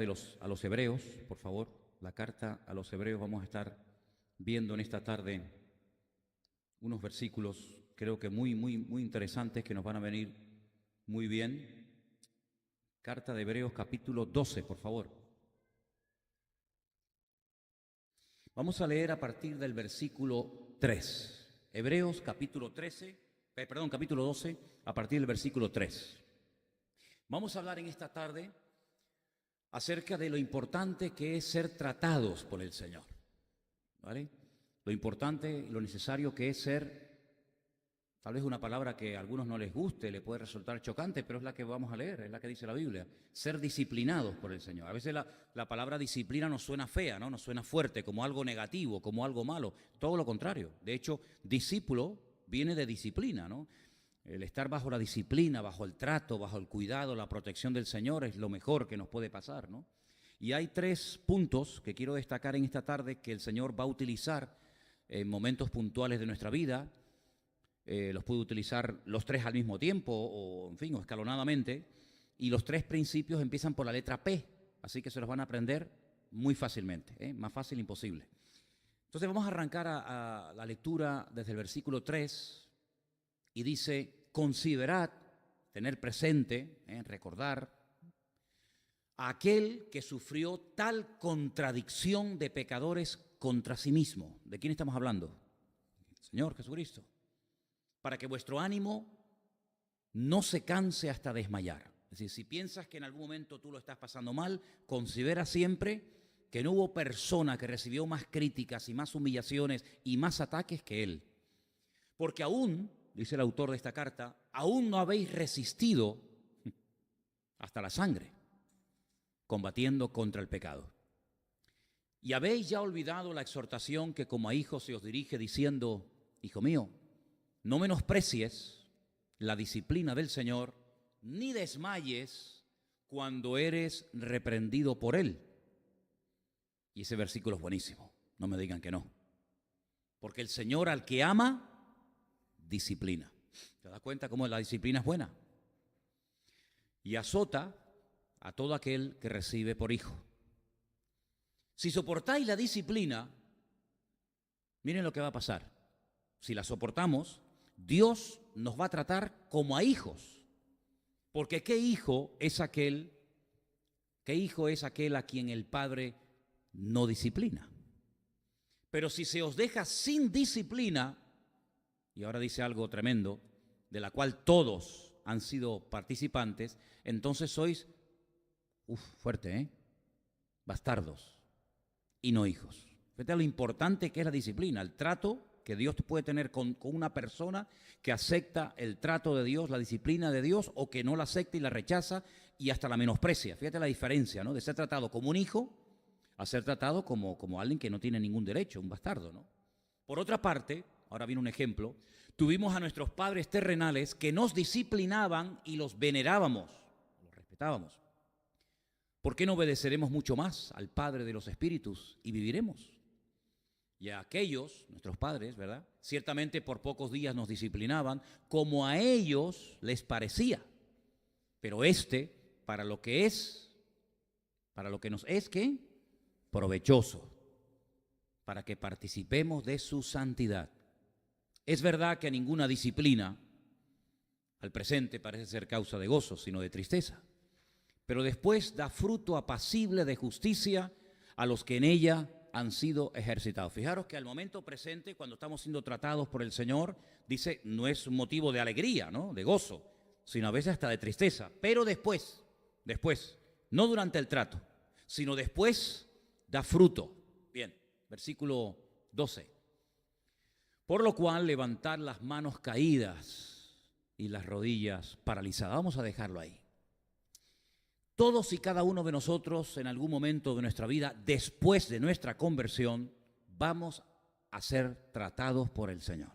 A los hebreos, por favor, la carta a los hebreos. Vamos a estar viendo en esta tarde unos versículos, creo que muy interesantes, que nos van a venir muy bien. Carta de Hebreos, capítulo 12, por favor. Vamos a leer a partir del versículo 3. Hebreos, capítulo 12, a partir del versículo 3. Vamos a hablar en esta tarde acerca de lo importante que es ser tratados por el Señor, ¿vale? Lo importante y lo necesario que es ser, tal vez una palabra que a algunos no les guste, le puede resultar chocante, pero es la que vamos a leer, es la que dice la Biblia, ser disciplinados por el Señor. A veces la palabra disciplina nos suena fea, ¿no? Nos suena fuerte, como algo negativo, como algo malo, todo lo contrario. De hecho, discípulo viene de disciplina, ¿no? El estar bajo la disciplina, bajo el trato, bajo el cuidado, la protección del Señor es lo mejor que nos puede pasar, ¿no? Y hay 3 puntos que quiero destacar en esta tarde que el Señor va a utilizar en momentos puntuales de nuestra vida. Los puede utilizar los 3 al mismo tiempo o, en fin, o escalonadamente. Y los 3 principios empiezan por la letra P, así que se los van a aprender muy fácilmente, más fácil imposible. Entonces vamos a arrancar a la lectura desde el versículo 3. Y dice: considerad, tener presente, recordar, a aquel que sufrió tal contradicción de pecadores contra sí mismo. ¿De quién estamos hablando? Señor Jesucristo. Para que vuestro ánimo no se canse hasta desmayar. Es decir, si piensas que en algún momento tú lo estás pasando mal, considera siempre que no hubo persona que recibió más críticas y más humillaciones y más ataques que él. Porque aún, dice el autor de esta carta, aún no habéis resistido hasta la sangre, combatiendo contra el pecado. Y habéis ya olvidado la exhortación que como a hijos se os dirige diciendo: hijo mío, no menosprecies la disciplina del Señor, ni desmayes cuando eres reprendido por Él. Y ese versículo es buenísimo, no me digan que no. Porque el Señor al que ama, disciplina. ¿Te das cuenta cómo la disciplina es buena? Y azota a todo aquel que recibe por hijo. Si soportáis la disciplina, miren lo que va a pasar. Si la soportamos, Dios nos va a tratar como a hijos. Porque ¿qué hijo es aquel a quien el Padre no disciplina? Pero si se os deja sin disciplina, y ahora dice algo tremendo, de la cual todos han sido participantes, entonces sois, fuerte, bastardos y no hijos. Fíjate lo importante que es la disciplina, el trato que Dios puede tener con una persona que acepta el trato de Dios, la disciplina de Dios, o que no la acepta y la rechaza y hasta la menosprecia. Fíjate la diferencia, ¿no? De ser tratado como un hijo a ser tratado como alguien que no tiene ningún derecho, un bastardo, ¿no? Por otra parte, ahora viene un ejemplo, tuvimos a nuestros padres terrenales que nos disciplinaban y los venerábamos, los respetábamos. ¿Por qué no obedeceremos mucho más al Padre de los Espíritus y viviremos? Y a aquellos, nuestros padres, ¿verdad? Ciertamente por pocos días nos disciplinaban como a ellos les parecía. Pero para lo que nos es, ¿qué? Provechoso, para que participemos de su santidad. Es verdad que ninguna disciplina al presente parece ser causa de gozo, sino de tristeza. Pero después da fruto apacible de justicia a los que en ella han sido ejercitados. Fijaros que al momento presente, cuando estamos siendo tratados por el Señor, dice, no es un motivo de alegría, ¿no? De gozo, sino a veces hasta de tristeza. Pero después, no durante el trato, sino después da fruto. Bien, versículo 12. Por lo cual, levantad las manos caídas y las rodillas paralizadas. Vamos a dejarlo ahí. Todos y cada uno de nosotros, en algún momento de nuestra vida, después de nuestra conversión, vamos a ser tratados por el Señor.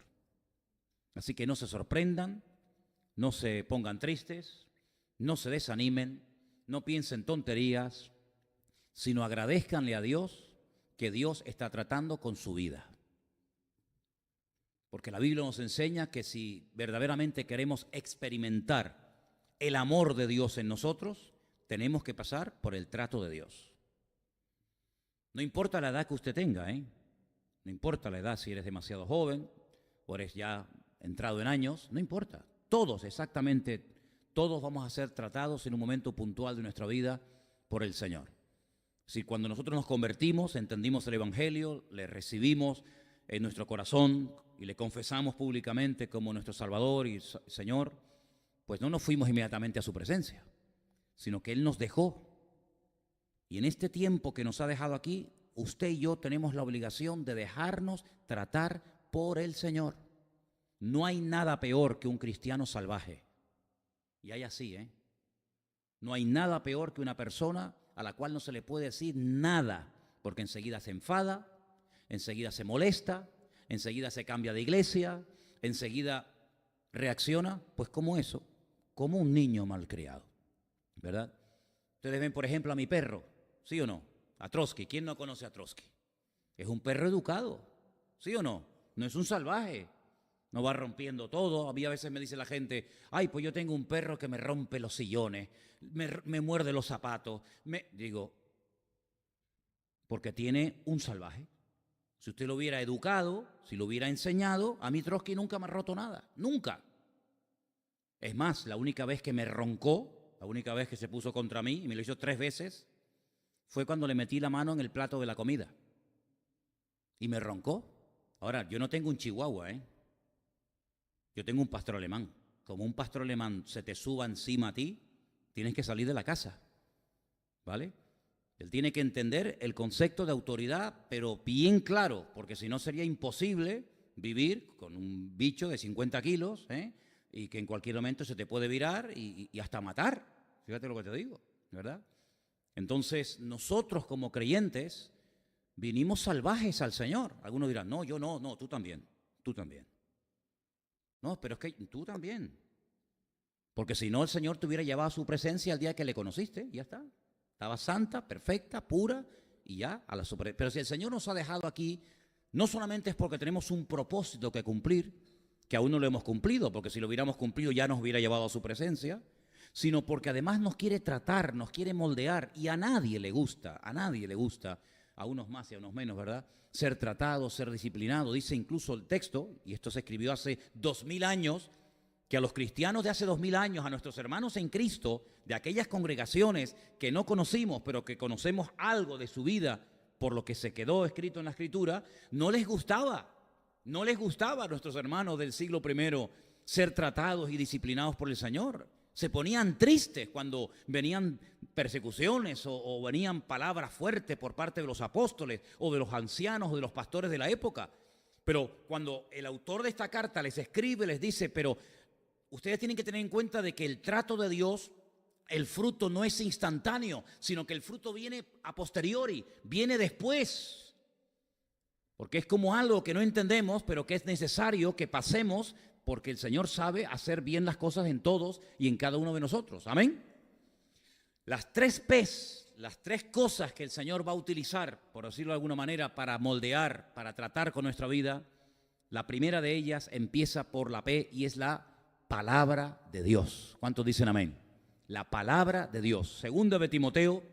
Así que no se sorprendan, no se pongan tristes, no se desanimen, no piensen tonterías, sino agradézcanle a Dios que Dios está tratando con su vida. Porque la Biblia nos enseña que si verdaderamente queremos experimentar el amor de Dios en nosotros, tenemos que pasar por el trato de Dios. No importa la edad que usted tenga, no importa la edad, si eres demasiado joven o eres ya entrado en años, no importa. Todos, exactamente, todos vamos a ser tratados en un momento puntual de nuestra vida por el Señor. Si cuando nosotros nos convertimos, entendimos el Evangelio, le recibimos en nuestro corazón y le confesamos públicamente como nuestro Salvador y Señor, pues no nos fuimos inmediatamente a su presencia, sino que Él nos dejó. Y en este tiempo que nos ha dejado aquí, usted y yo tenemos la obligación de dejarnos tratar por el Señor. No hay nada peor que un cristiano salvaje. Y hay así, No hay nada peor que una persona a la cual no se le puede decir nada, porque enseguida se enfada, enseguida se molesta, enseguida se cambia de iglesia, enseguida reacciona, pues como eso, como un niño malcriado, ¿verdad? Ustedes ven, por ejemplo, a mi perro, ¿sí o no? A Trotsky. ¿Quién no conoce a Trotsky? Es un perro educado, ¿sí o no? No es un salvaje, no va rompiendo todo. A mí a veces me dice la gente, ay, pues yo tengo un perro que me rompe los sillones, me muerde los zapatos. Digo, porque tiene un salvaje. Si usted lo hubiera educado, si lo hubiera enseñado, a mí Trotsky nunca me ha roto nada, nunca. Es más, la única vez que me roncó, la única vez que se puso contra mí, y me lo hizo 3 veces, fue cuando le metí la mano en el plato de la comida. Y me roncó. Ahora, yo no tengo un chihuahua, Yo tengo un pastor alemán. Como un pastor alemán se te suba encima a ti, tienes que salir de la casa, ¿vale? Él tiene que entender el concepto de autoridad, pero bien claro, porque si no sería imposible vivir con un bicho de 50 kilos, y que en cualquier momento se te puede virar y hasta matar. Fíjate lo que te digo, ¿verdad? Entonces, nosotros como creyentes vinimos salvajes al Señor. Algunos dirán, no, yo no, tú también, tú también. No, pero es que tú también. Porque si no, el Señor te hubiera llevado a su presencia el día que le conociste, y ya está. Estaba santa, perfecta, pura, y ya a la super. Pero si el Señor nos ha dejado aquí, no solamente es porque tenemos un propósito que cumplir, que aún no lo hemos cumplido, porque si lo hubiéramos cumplido ya nos hubiera llevado a su presencia, sino porque además nos quiere tratar, nos quiere moldear, y a nadie le gusta, a unos más y a unos menos, ¿verdad?, ser tratado, ser disciplinado. Dice incluso el texto, y esto se escribió hace 2000 años, que a los cristianos de hace 2000 años, a nuestros hermanos en Cristo, de aquellas congregaciones que no conocimos, pero que conocemos algo de su vida por lo que se quedó escrito en la Escritura, no les gustaba a nuestros hermanos del siglo I ser tratados y disciplinados por el Señor. Se ponían tristes cuando venían persecuciones o venían palabras fuertes por parte de los apóstoles o de los ancianos o de los pastores de la época. Pero cuando el autor de esta carta les escribe, les dice, pero ustedes tienen que tener en cuenta de que el trato de Dios, el fruto no es instantáneo, sino que el fruto viene a posteriori, viene después. Porque es como algo que no entendemos, pero que es necesario que pasemos, porque el Señor sabe hacer bien las cosas en todos y en cada uno de nosotros. Amén. Las 3 P's, las 3 cosas que el Señor va a utilizar, por decirlo de alguna manera, para moldear, para tratar con nuestra vida, la primera de ellas empieza por la P y es la palabra de Dios. ¿Cuántos dicen amén? La palabra de Dios. Segunda de Timoteo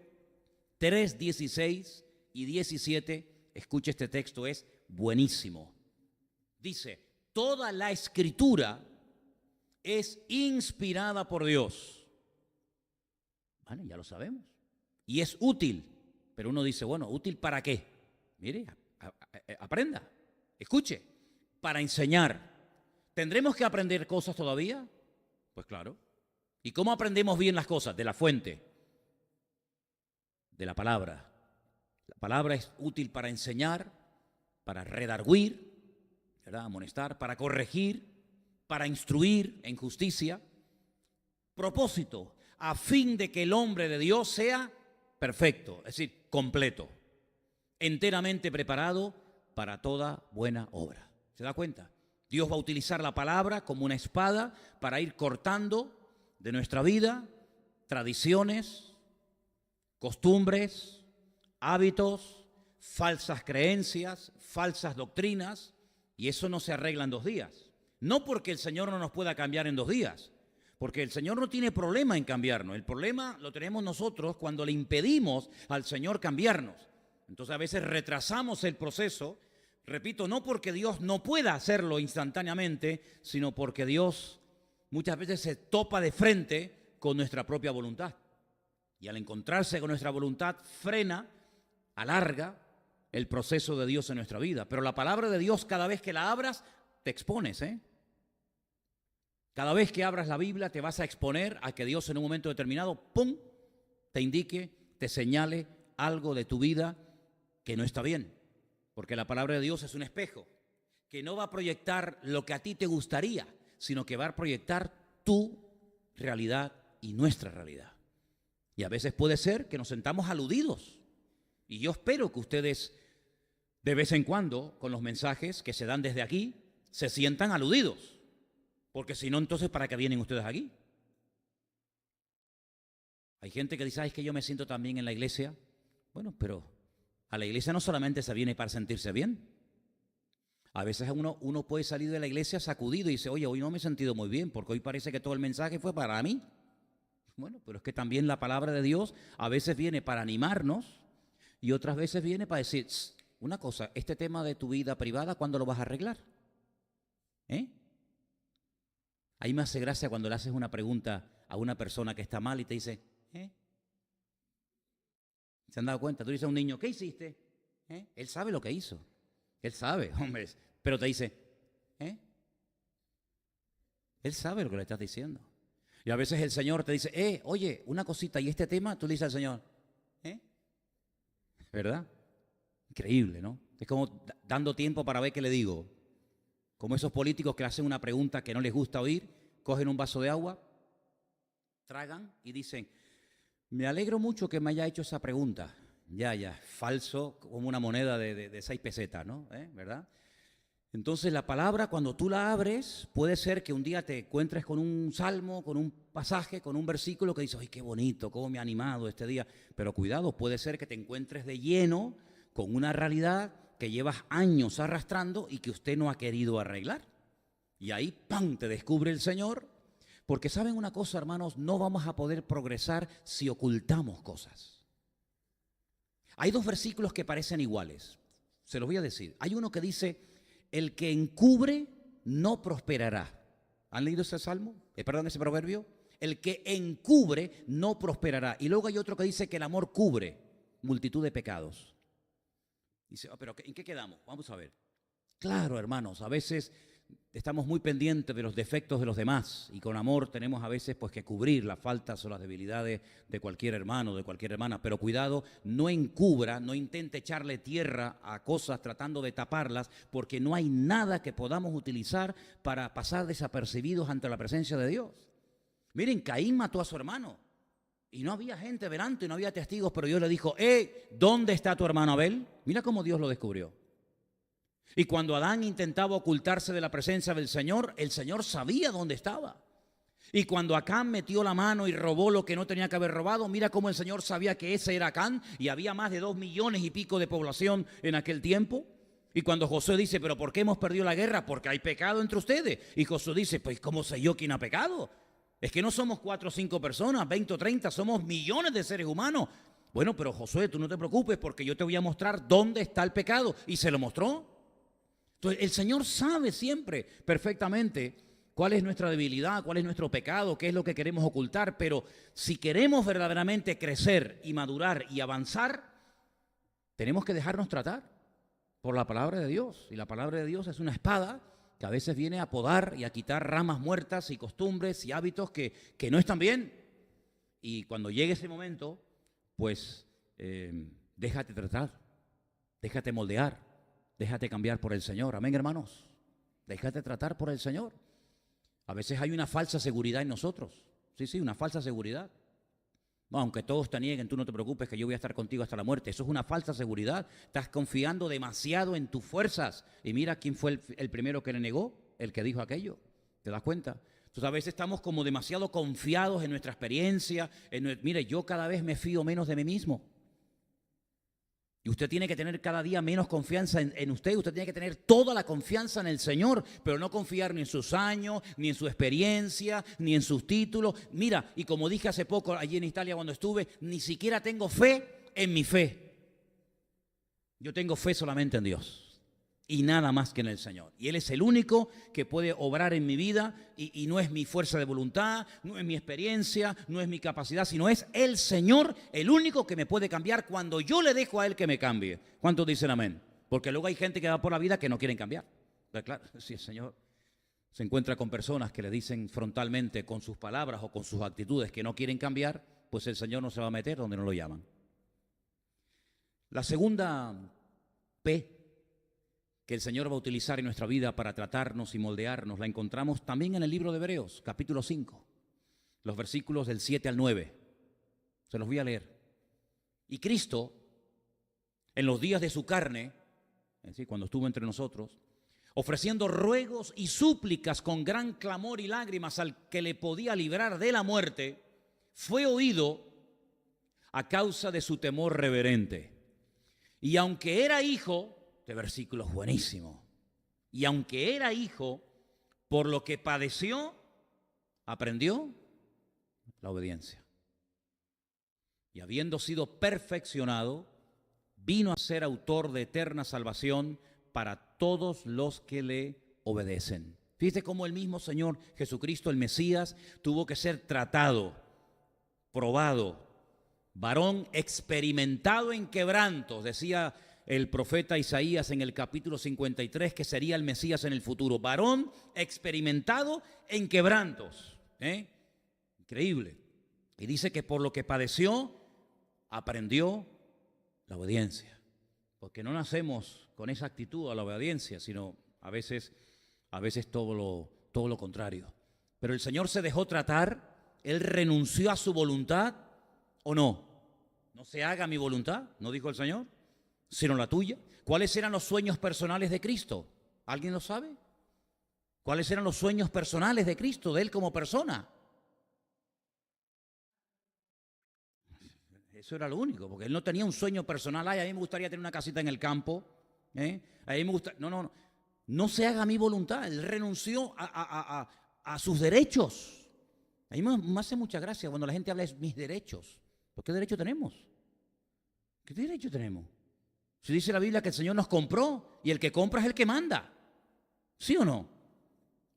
3, 16 y 17, escuche este texto, es buenísimo. Dice, toda la Escritura es inspirada por Dios. Bueno, ya lo sabemos. Y es útil. Pero uno dice, bueno, ¿útil para qué? Mire, aprenda, escuche, para enseñar. ¿Tendremos que aprender cosas todavía? Pues claro. ¿Y cómo aprendemos bien las cosas? De la fuente, de la palabra. La palabra es útil para enseñar, para redarguir, ¿verdad?, amonestar, para corregir, para instruir en justicia. Propósito, a fin de que el hombre de Dios sea perfecto, es decir, completo, enteramente preparado para toda buena obra. ¿Se da cuenta? Dios va a utilizar la palabra como una espada para ir cortando de nuestra vida tradiciones, costumbres, hábitos, falsas creencias, falsas doctrinas, y eso no se arregla en 2 días. No porque el Señor no nos pueda cambiar en 2 días, Porque el Señor no tiene problema en cambiarnos. El problema lo tenemos nosotros cuando le impedimos al Señor cambiarnos. Entonces a veces retrasamos el proceso, repito, no porque Dios no pueda hacerlo instantáneamente, sino porque Dios muchas veces se topa de frente con nuestra propia voluntad. Y al encontrarse con nuestra voluntad, frena, alarga el proceso de Dios en nuestra vida. Pero la palabra de Dios, cada vez que la abras, te expones, Cada vez que abras la Biblia, te vas a exponer a que Dios en un momento determinado, ¡pum!, te indique, te señale algo de tu vida que no está bien. Porque la palabra de Dios es un espejo que no va a proyectar lo que a ti te gustaría, sino que va a proyectar tu realidad y nuestra realidad. Y a veces puede ser que nos sentamos aludidos. Y yo espero que ustedes, de vez en cuando, con los mensajes que se dan desde aquí, se sientan aludidos. Porque si no, entonces, ¿para qué vienen ustedes aquí? Hay gente que dice, es que yo me siento tan bien en la iglesia. Bueno, pero a la iglesia no solamente se viene para sentirse bien. A veces uno puede salir de la iglesia sacudido y dice, oye, hoy no me he sentido muy bien, porque hoy parece que todo el mensaje fue para mí. Bueno, pero es que también la palabra de Dios a veces viene para animarnos y otras veces viene para decir, una cosa, este tema de tu vida privada, ¿cuándo lo vas a arreglar? Ahí me hace gracia cuando le haces una pregunta a una persona que está mal y te dice, ¿se han dado cuenta? Tú dices a un niño, ¿qué hiciste? Él sabe lo que hizo. Él sabe, hombre, pero te dice, Él sabe lo que le estás diciendo. Y a veces el Señor te dice, oye, una cosita, y este tema, tú le dices al Señor, ¿verdad? Increíble, ¿no? Es como dando tiempo para ver qué le digo. Como esos políticos que hacen una pregunta que no les gusta oír, cogen un vaso de agua, tragan y dicen, me alegro mucho que me haya hecho esa pregunta. Ya, falso como una moneda de 6 pesetas, ¿no? ¿Verdad? Entonces la palabra, cuando tú la abres, puede ser que un día te encuentres con un salmo, con un pasaje, con un versículo que dices, ¡ay, qué bonito, cómo me ha animado este día! Pero cuidado, puede ser que te encuentres de lleno con una realidad que llevas años arrastrando y que usted no ha querido arreglar. Y ahí, ¡pam!, te descubre el Señor. Porque ¿saben una cosa, hermanos? No vamos a poder progresar si ocultamos cosas. Hay 2 versículos que parecen iguales. Se los voy a decir. Hay uno que dice, el que encubre no prosperará. ¿Han leído ese salmo? Ese proverbio. El que encubre no prosperará. Y luego hay otro que dice que el amor cubre multitud de pecados. Dice, pero ¿en qué quedamos? Vamos a ver. Claro, hermanos, a veces estamos muy pendientes de los defectos de los demás y con amor tenemos a veces pues que cubrir las faltas o las debilidades de cualquier hermano, de cualquier hermana, pero cuidado, no encubra, no intente echarle tierra a cosas tratando de taparlas, porque no hay nada que podamos utilizar para pasar desapercibidos ante la presencia de Dios. Miren, Caín mató a su hermano y no había gente delante, no había testigos, pero Dios le dijo, ¿dónde está tu hermano Abel? Mira cómo Dios lo descubrió. Y cuando Adán intentaba ocultarse de la presencia del Señor, el Señor sabía dónde estaba. Y cuando Acán metió la mano y robó lo que no tenía que haber robado, mira cómo el Señor sabía que ese era Acán y había más de 2 millones y pico de población en aquel tiempo. Y cuando Josué dice, ¿pero por qué hemos perdido la guerra? Porque hay pecado entre ustedes. Y Josué dice, pues ¿cómo sé yo quién ha pecado? Es que no somos 4 o 5 personas, 20 o 30, somos millones de seres humanos. Bueno, pero Josué, tú no te preocupes porque yo te voy a mostrar dónde está el pecado. Y se lo mostró. Entonces, el Señor sabe siempre perfectamente cuál es nuestra debilidad, cuál es nuestro pecado, qué es lo que queremos ocultar, pero si queremos verdaderamente crecer y madurar y avanzar, tenemos que dejarnos tratar por la palabra de Dios. Y la palabra de Dios es una espada que a veces viene a podar y a quitar ramas muertas y costumbres y hábitos que no están bien. Y cuando llegue ese momento, pues déjate tratar, déjate moldear. Déjate cambiar por el Señor. Amén, hermanos. Déjate tratar por el Señor. A veces hay una falsa seguridad en nosotros. Sí, una falsa seguridad. No, aunque todos te nieguen, tú no te preocupes que yo voy a estar contigo hasta la muerte. Eso es una falsa seguridad. Estás confiando demasiado en tus fuerzas. Y mira quién fue el primero que le negó, el que dijo aquello. ¿Te das cuenta? Entonces a veces estamos como demasiado confiados en nuestra experiencia. Mire, yo cada vez me fío menos de mí mismo. Y usted tiene que tener cada día menos confianza en usted. Usted tiene que tener toda la confianza en el Señor, pero no confiar ni en sus años, ni en su experiencia, ni en sus títulos. Mira, y como dije hace poco allí en Italia cuando estuve, ni siquiera tengo fe en mi fe. Yo tengo fe solamente en Dios y nada más que en el Señor. Y Él es el único que puede obrar en mi vida y no es mi fuerza de voluntad, no es mi experiencia, no es mi capacidad, sino es el Señor el único que me puede cambiar cuando yo le dejo a Él que me cambie. ¿Cuántos dicen amén? Porque luego hay gente que va por la vida que no quieren cambiar. Pero claro, si el Señor se encuentra con personas que le dicen frontalmente con sus palabras o con sus actitudes que no quieren cambiar, pues el Señor no se va a meter donde no lo llaman. La segunda P que el Señor va a utilizar en nuestra vida para tratarnos y moldearnos, la encontramos también en el libro de Hebreos, capítulo 5, los versículos del 7 al 9. Se los voy a leer. Y Cristo, en los días de su carne, es decir, cuando estuvo entre nosotros, ofreciendo ruegos y súplicas con gran clamor y lágrimas al que le podía librar de la muerte, fue oído a causa de su temor reverente. Y aunque era hijo, este versículo es buenísimo, y aunque era hijo, por lo que padeció, aprendió la obediencia. Y habiendo sido perfeccionado, vino a ser autor de eterna salvación para todos los que le obedecen. Fíjate cómo el mismo Señor Jesucristo, el Mesías, tuvo que ser tratado, probado, varón experimentado en quebrantos, decía el profeta Isaías en el capítulo 53 que sería el Mesías en el futuro. Varón experimentado en quebrantos. Increíble. Y dice que por lo que padeció, aprendió la obediencia. Porque no nacemos con esa actitud a la obediencia, sino a veces todo lo contrario. Pero el Señor se dejó tratar, Él renunció a su voluntad, ¿o no? No se haga mi voluntad, ¿no dijo el Señor?, sino la tuya. ¿Cuáles eran los sueños personales de Cristo? ¿Alguien lo sabe? ¿Cuáles eran los sueños personales de Cristo, de Él como persona? Eso era lo único, porque Él no tenía un sueño personal. Ay, a mí me gustaría tener una casita en el campo. A mí me gusta. No se haga mi voluntad. Él renunció a sus derechos. A mí me hace mucha gracia cuando la gente habla de mis derechos. ¿Por qué derecho tenemos? ¿Qué derecho tenemos? Si dice la Biblia que el Señor nos compró y el que compra es el que manda. ¿Sí o no?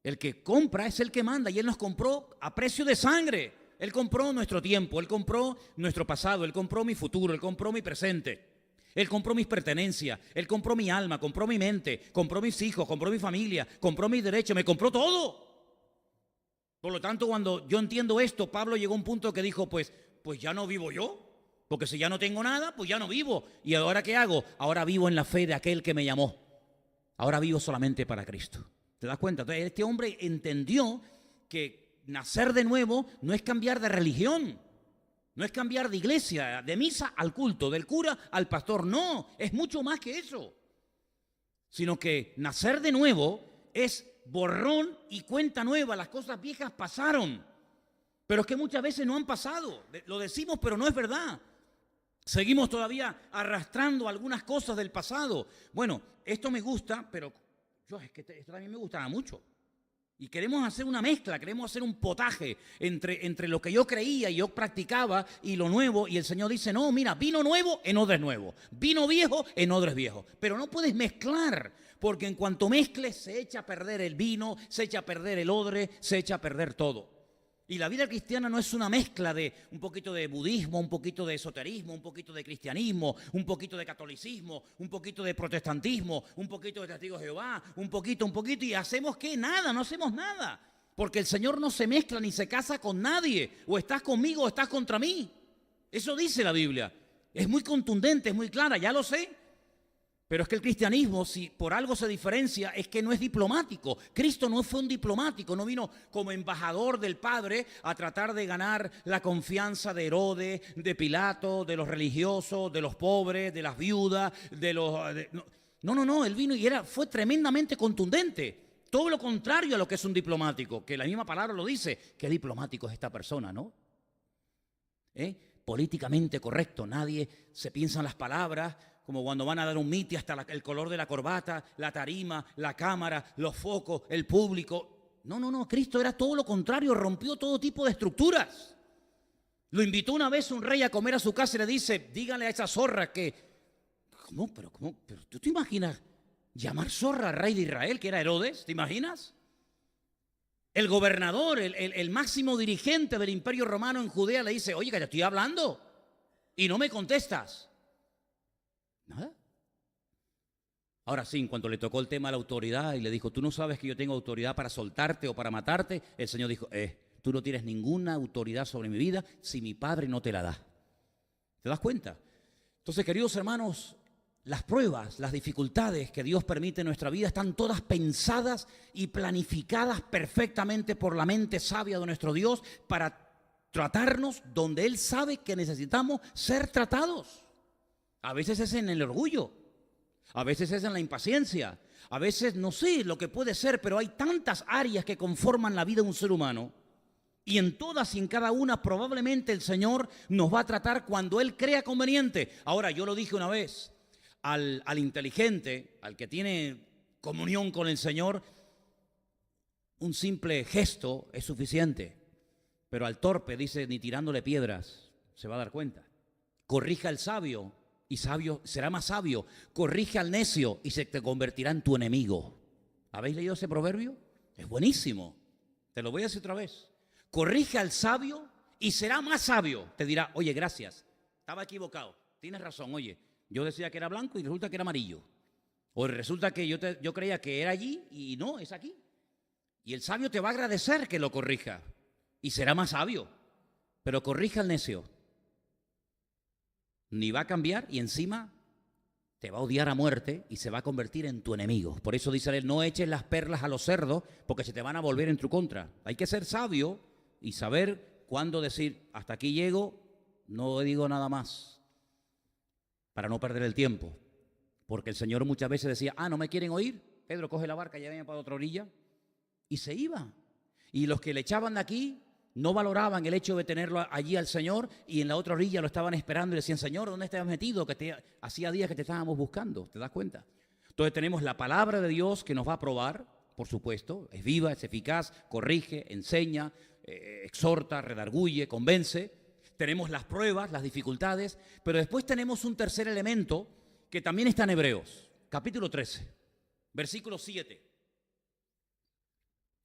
El que compra es el que manda y Él nos compró a precio de sangre. Él compró nuestro tiempo, Él compró nuestro pasado, Él compró mi futuro, Él compró mi presente. Él compró mis pertenencias, Él compró mi alma, compró mi mente, compró mis hijos, compró mi familia, compró mis derechos, me compró todo. Por lo tanto, cuando yo entiendo esto, Pablo llegó a un punto que dijo, pues ya no vivo yo. Porque si ya no tengo nada, pues ya no vivo. ¿Y ahora qué hago? Ahora vivo en la fe de aquel que me llamó. Ahora vivo solamente para Cristo. ¿Te das cuenta? Entonces, este hombre entendió que nacer de nuevo no es cambiar de religión, no es cambiar de iglesia, de misa al culto, del cura al pastor. No, es mucho más que eso. Sino que nacer de nuevo es borrón y cuenta nueva. Las cosas viejas pasaron. Pero es que muchas veces no han pasado. Lo decimos, pero no es verdad. Seguimos todavía arrastrando algunas cosas del pasado. Bueno, esto me gusta, pero es que esto también me gustaba mucho. Y queremos hacer una mezcla, queremos hacer un potaje entre lo que yo creía y yo practicaba y lo nuevo. Y el Señor dice, no, mira, vino nuevo en odre nuevo, vino viejo en odres viejos. Pero no puedes mezclar, porque en cuanto mezcles se echa a perder el vino, se echa a perder el odre, se echa a perder todo. Y la vida cristiana no es una mezcla de un poquito de budismo, un poquito de esoterismo, un poquito de cristianismo, un poquito de catolicismo, un poquito de protestantismo, un poquito de testigos de Jehová, un poquito, y hacemos ¿qué? Nada, no hacemos nada. Porque el Señor no se mezcla ni se casa con nadie. O estás conmigo o estás contra mí. Eso dice la Biblia. Es muy contundente, es muy clara, ya lo sé. Pero es que el cristianismo, si por algo se diferencia, es que no es diplomático. Cristo no fue un diplomático, no vino como embajador del Padre a tratar de ganar la confianza de Herodes, de Pilato, de los religiosos, de los pobres, de las viudas, No, él vino y fue tremendamente contundente. Todo lo contrario a lo que es un diplomático, que la misma palabra lo dice. Qué diplomático es esta persona, ¿no? Políticamente correcto, nadie se piensa en las palabras, como cuando van a dar un miti, hasta el color de la corbata, la tarima, la cámara, los focos, el público. No, Cristo era todo lo contrario, rompió todo tipo de estructuras. Lo invitó una vez un rey a comer a su casa y le dice, dígale a esa zorra que... ¿Cómo? Pero ¿tú te imaginas llamar zorra al rey de Israel, que era Herodes? ¿Te imaginas? El gobernador, el máximo dirigente del imperio romano en Judea le dice, oye, que te estoy hablando y no me contestas. Nada. Ahora sí, en cuanto le tocó el tema de la autoridad y le dijo, tú no sabes que yo tengo autoridad para soltarte o para matarte, el Señor dijo, tú no tienes ninguna autoridad sobre mi vida si mi Padre no te la da. ¿Te das cuenta? Entonces, queridos hermanos, las pruebas, las dificultades que Dios permite en nuestra vida están todas pensadas y planificadas perfectamente por la mente sabia de nuestro Dios para tratarnos donde Él sabe que necesitamos ser tratados. A veces es en el orgullo, a veces es en la impaciencia, a veces no sé lo que puede ser, pero hay tantas áreas que conforman la vida de un ser humano y en todas y en cada una probablemente el Señor nos va a tratar cuando Él crea conveniente. Ahora, yo lo dije una vez, al inteligente, al que tiene comunión con el Señor, un simple gesto es suficiente, pero al torpe, dice, ni tirándole piedras se va a dar cuenta. Corrija al sabio y sabio será más sabio. Corrige al necio y se te convertirá en tu enemigo. ¿Habéis leído ese proverbio? Es buenísimo. Te lo voy a decir otra vez. Corrige al sabio y será más sabio. Te dirá, oye, gracias, estaba equivocado. Tienes razón, oye, yo decía que era blanco y resulta que era amarillo. O resulta que yo creía que era allí y no, es aquí. Y el sabio te va a agradecer que lo corrija y será más sabio. Pero corrija al necio. Ni va a cambiar y encima te va a odiar a muerte y se va a convertir en tu enemigo. Por eso dice él, no eches las perlas a los cerdos porque se te van a volver en tu contra. Hay que ser sabio y saber cuándo decir, hasta aquí llego, no digo nada más, para no perder el tiempo. Porque el Señor muchas veces decía, no me quieren oír, Pedro coge la barca, ya viene para otra orilla, y se iba. Y los que le echaban de aquí no valoraban el hecho de tenerlo allí al Señor y en la otra orilla lo estaban esperando y le decían, Señor, ¿dónde te has metido? Que hacía días que te estábamos buscando, ¿te das cuenta? Entonces tenemos la palabra de Dios que nos va a probar, por supuesto, es viva, es eficaz, corrige, enseña, exhorta, redarguye, convence. Tenemos las pruebas, las dificultades, pero después tenemos un tercer elemento que también está en Hebreos, capítulo 13, versículo 7.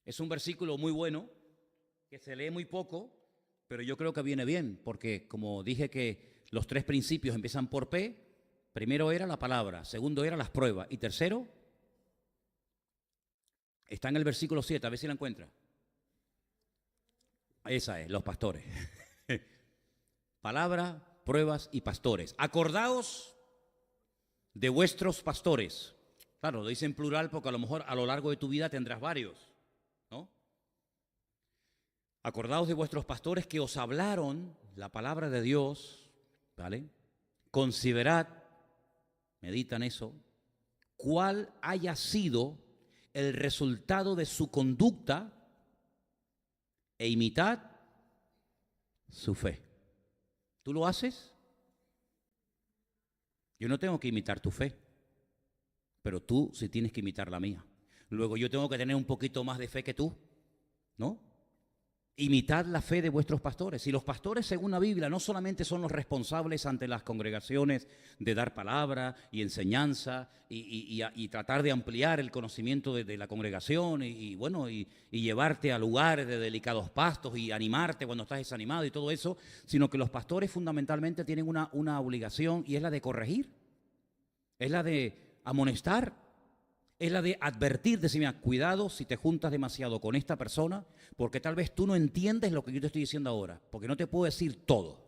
Es un versículo muy bueno, que se lee muy poco, pero yo creo que viene bien, porque como dije que los tres principios empiezan por P, primero era la palabra, segundo era las pruebas, y tercero está en el versículo 7, a ver si la encuentra. Esa es, los pastores. Palabra, pruebas y pastores. Acordaos de vuestros pastores. Claro, lo dice en plural porque a lo mejor a lo largo de tu vida tendrás varios, ¿no? Acordaos de vuestros pastores que os hablaron la palabra de Dios, ¿vale? Considerad, meditan eso, cuál haya sido el resultado de su conducta e imitad su fe. ¿Tú lo haces? Yo no tengo que imitar tu fe, pero tú sí tienes que imitar la mía. Luego yo tengo que tener un poquito más de fe que tú, ¿no? Imitad la fe de vuestros pastores. Y los pastores, según la Biblia, no solamente son los responsables ante las congregaciones de dar palabra y enseñanza y tratar de ampliar el conocimiento de la congregación y llevarte a lugares de delicados pastos y animarte cuando estás desanimado y todo eso, sino que los pastores fundamentalmente tienen una obligación y es la de corregir, es la de amonestar, es la de advertir, decir, mira, cuidado si te juntas demasiado con esta persona, porque tal vez tú no entiendes lo que yo te estoy diciendo ahora, porque no te puedo decir todo.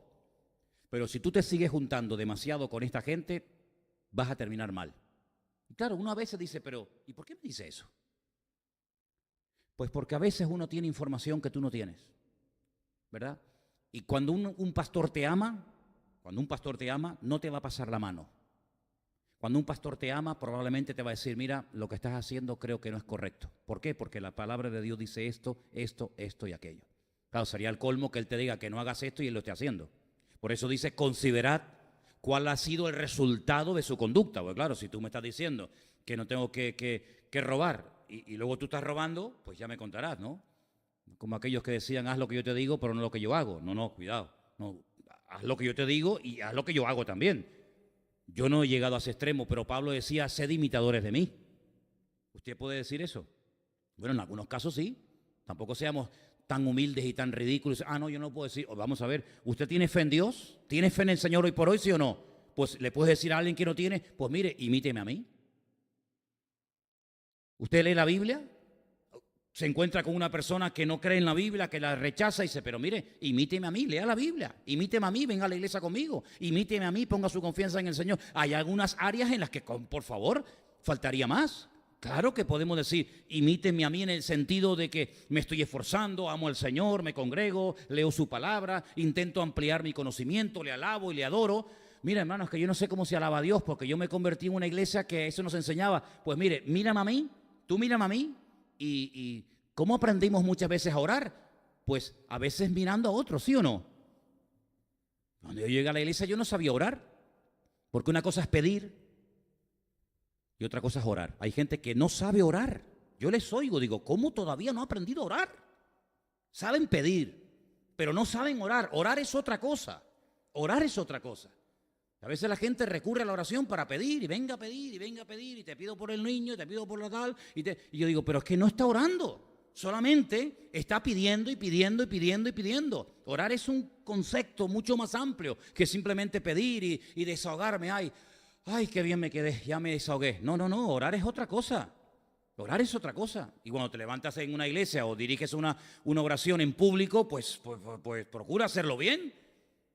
Pero si tú te sigues juntando demasiado con esta gente, vas a terminar mal. Y claro, uno a veces dice, pero ¿y por qué me dice eso? Pues porque a veces uno tiene información que tú no tienes, ¿verdad? Y cuando un pastor te ama, no te va a pasar la mano. Cuando un pastor te ama, probablemente te va a decir, mira, lo que estás haciendo creo que no es correcto. ¿Por qué? Porque la palabra de Dios dice esto y aquello. Claro, sería el colmo que él te diga que no hagas esto y él lo esté haciendo. Por eso dice, considerad cuál ha sido el resultado de su conducta. Pues claro, si tú me estás diciendo que no tengo que robar y luego tú estás robando, pues ya me contarás, ¿no? Como aquellos que decían, haz lo que yo te digo, pero no lo que yo hago. No, cuidado. No, haz lo que yo te digo y haz lo que yo hago también. Yo no he llegado a ese extremo, pero Pablo decía, sed imitadores de mí. ¿Usted puede decir eso? Bueno, en algunos casos sí. Tampoco seamos tan humildes y tan ridículos. No, yo no puedo decir. Vamos a ver, ¿usted tiene fe en Dios? ¿Tiene fe en el Señor hoy por hoy, sí o no? Pues le puedes decir a alguien que no tiene, pues mire, imíteme a mí. ¿Usted lee la Biblia? Se encuentra con una persona que no cree en la Biblia, que la rechaza y dice, pero mire, imíteme a mí, lea la Biblia, imíteme a mí, venga a la iglesia conmigo, imíteme a mí, ponga su confianza en el Señor. Hay algunas áreas en las que, por favor, faltaría más. Claro que podemos decir, imíteme a mí en el sentido de que me estoy esforzando, amo al Señor, me congrego, leo su palabra, intento ampliar mi conocimiento, le alabo y le adoro. Mira, hermanos, que yo no sé cómo se alaba a Dios, porque yo me convertí en una iglesia que eso nos enseñaba. Pues mire, mírame a mí, tú mírame a mí. ¿Y cómo aprendimos muchas veces a orar? Pues a veces mirando a otros, ¿sí o no? Cuando yo llegué a la iglesia yo no sabía orar, porque una cosa es pedir y otra cosa es orar. Hay gente que no sabe orar. Yo les oigo, digo, ¿cómo todavía no ha aprendido a orar? Saben pedir, pero no saben orar. Orar es otra cosa. Orar es otra cosa. A veces la gente recurre a la oración para pedir y venga a pedir y venga a pedir y te pido por el niño, te pido por la tal. Y yo digo, pero es que no está orando, solamente está pidiendo y pidiendo y pidiendo y pidiendo. Orar es un concepto mucho más amplio que simplemente pedir y desahogarme. Ay, qué bien me quedé, ya me desahogué. No, orar es otra cosa. Orar es otra cosa. Y cuando te levantas en una iglesia o diriges una oración en público, pues procura hacerlo bien.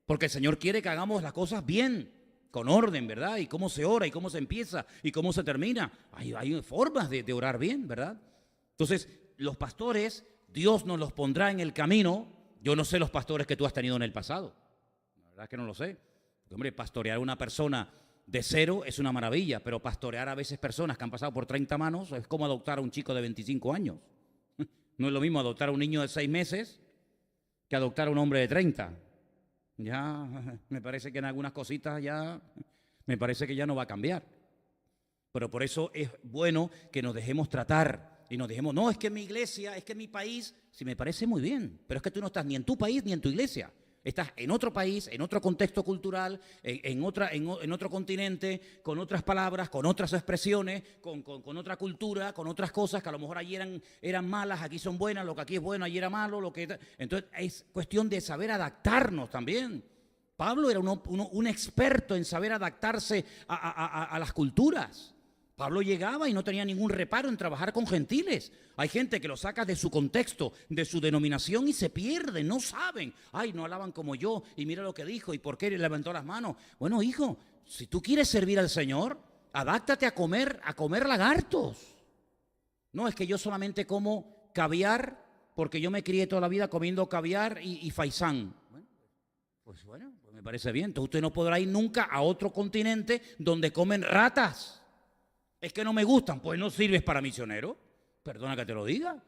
Porque el Señor quiere que hagamos las cosas bien, con orden, ¿verdad? Y cómo se ora, y cómo se empieza, y cómo se termina. Hay formas de orar bien, ¿verdad? Entonces, los pastores, Dios nos los pondrá en el camino. Yo no sé los pastores que tú has tenido en el pasado. La verdad es que no lo sé. Porque, hombre, pastorear a una persona de cero es una maravilla, pero pastorear a veces personas que han pasado por 30 manos es como adoptar a un chico de 25 años. No es lo mismo adoptar a un niño de 6 meses que adoptar a un hombre de 30. Ya me parece que en algunas cositas me parece que ya no va a cambiar. Pero por eso es bueno que nos dejemos tratar y nos dejemos, no, es que mi iglesia, es que mi país, sí me parece muy bien, pero es que tú no estás ni en tu país ni en tu iglesia. Estás en otro país, en otro contexto cultural, en otro continente, con otras palabras, con otras expresiones, con otra cultura, con otras cosas que a lo mejor allí eran malas, aquí son buenas, lo que aquí es bueno, allí era malo. Entonces es cuestión de saber adaptarnos también. Pablo era un experto en saber adaptarse a las culturas. Pablo llegaba y no tenía ningún reparo en trabajar con gentiles. Hay gente que lo saca de su contexto, de su denominación y se pierde, no saben. Ay, no alaban como yo y mira lo que dijo y por qué levantó las manos. Bueno, hijo, si tú quieres servir al Señor, adáptate a comer lagartos. No, es que yo solamente como caviar porque yo me crié toda la vida comiendo caviar y faisán. Pues me parece bien. Entonces usted no podrá ir nunca a otro continente donde comen ratas. Es que no me gustan, pues no sirves para misionero. Perdona que te lo diga.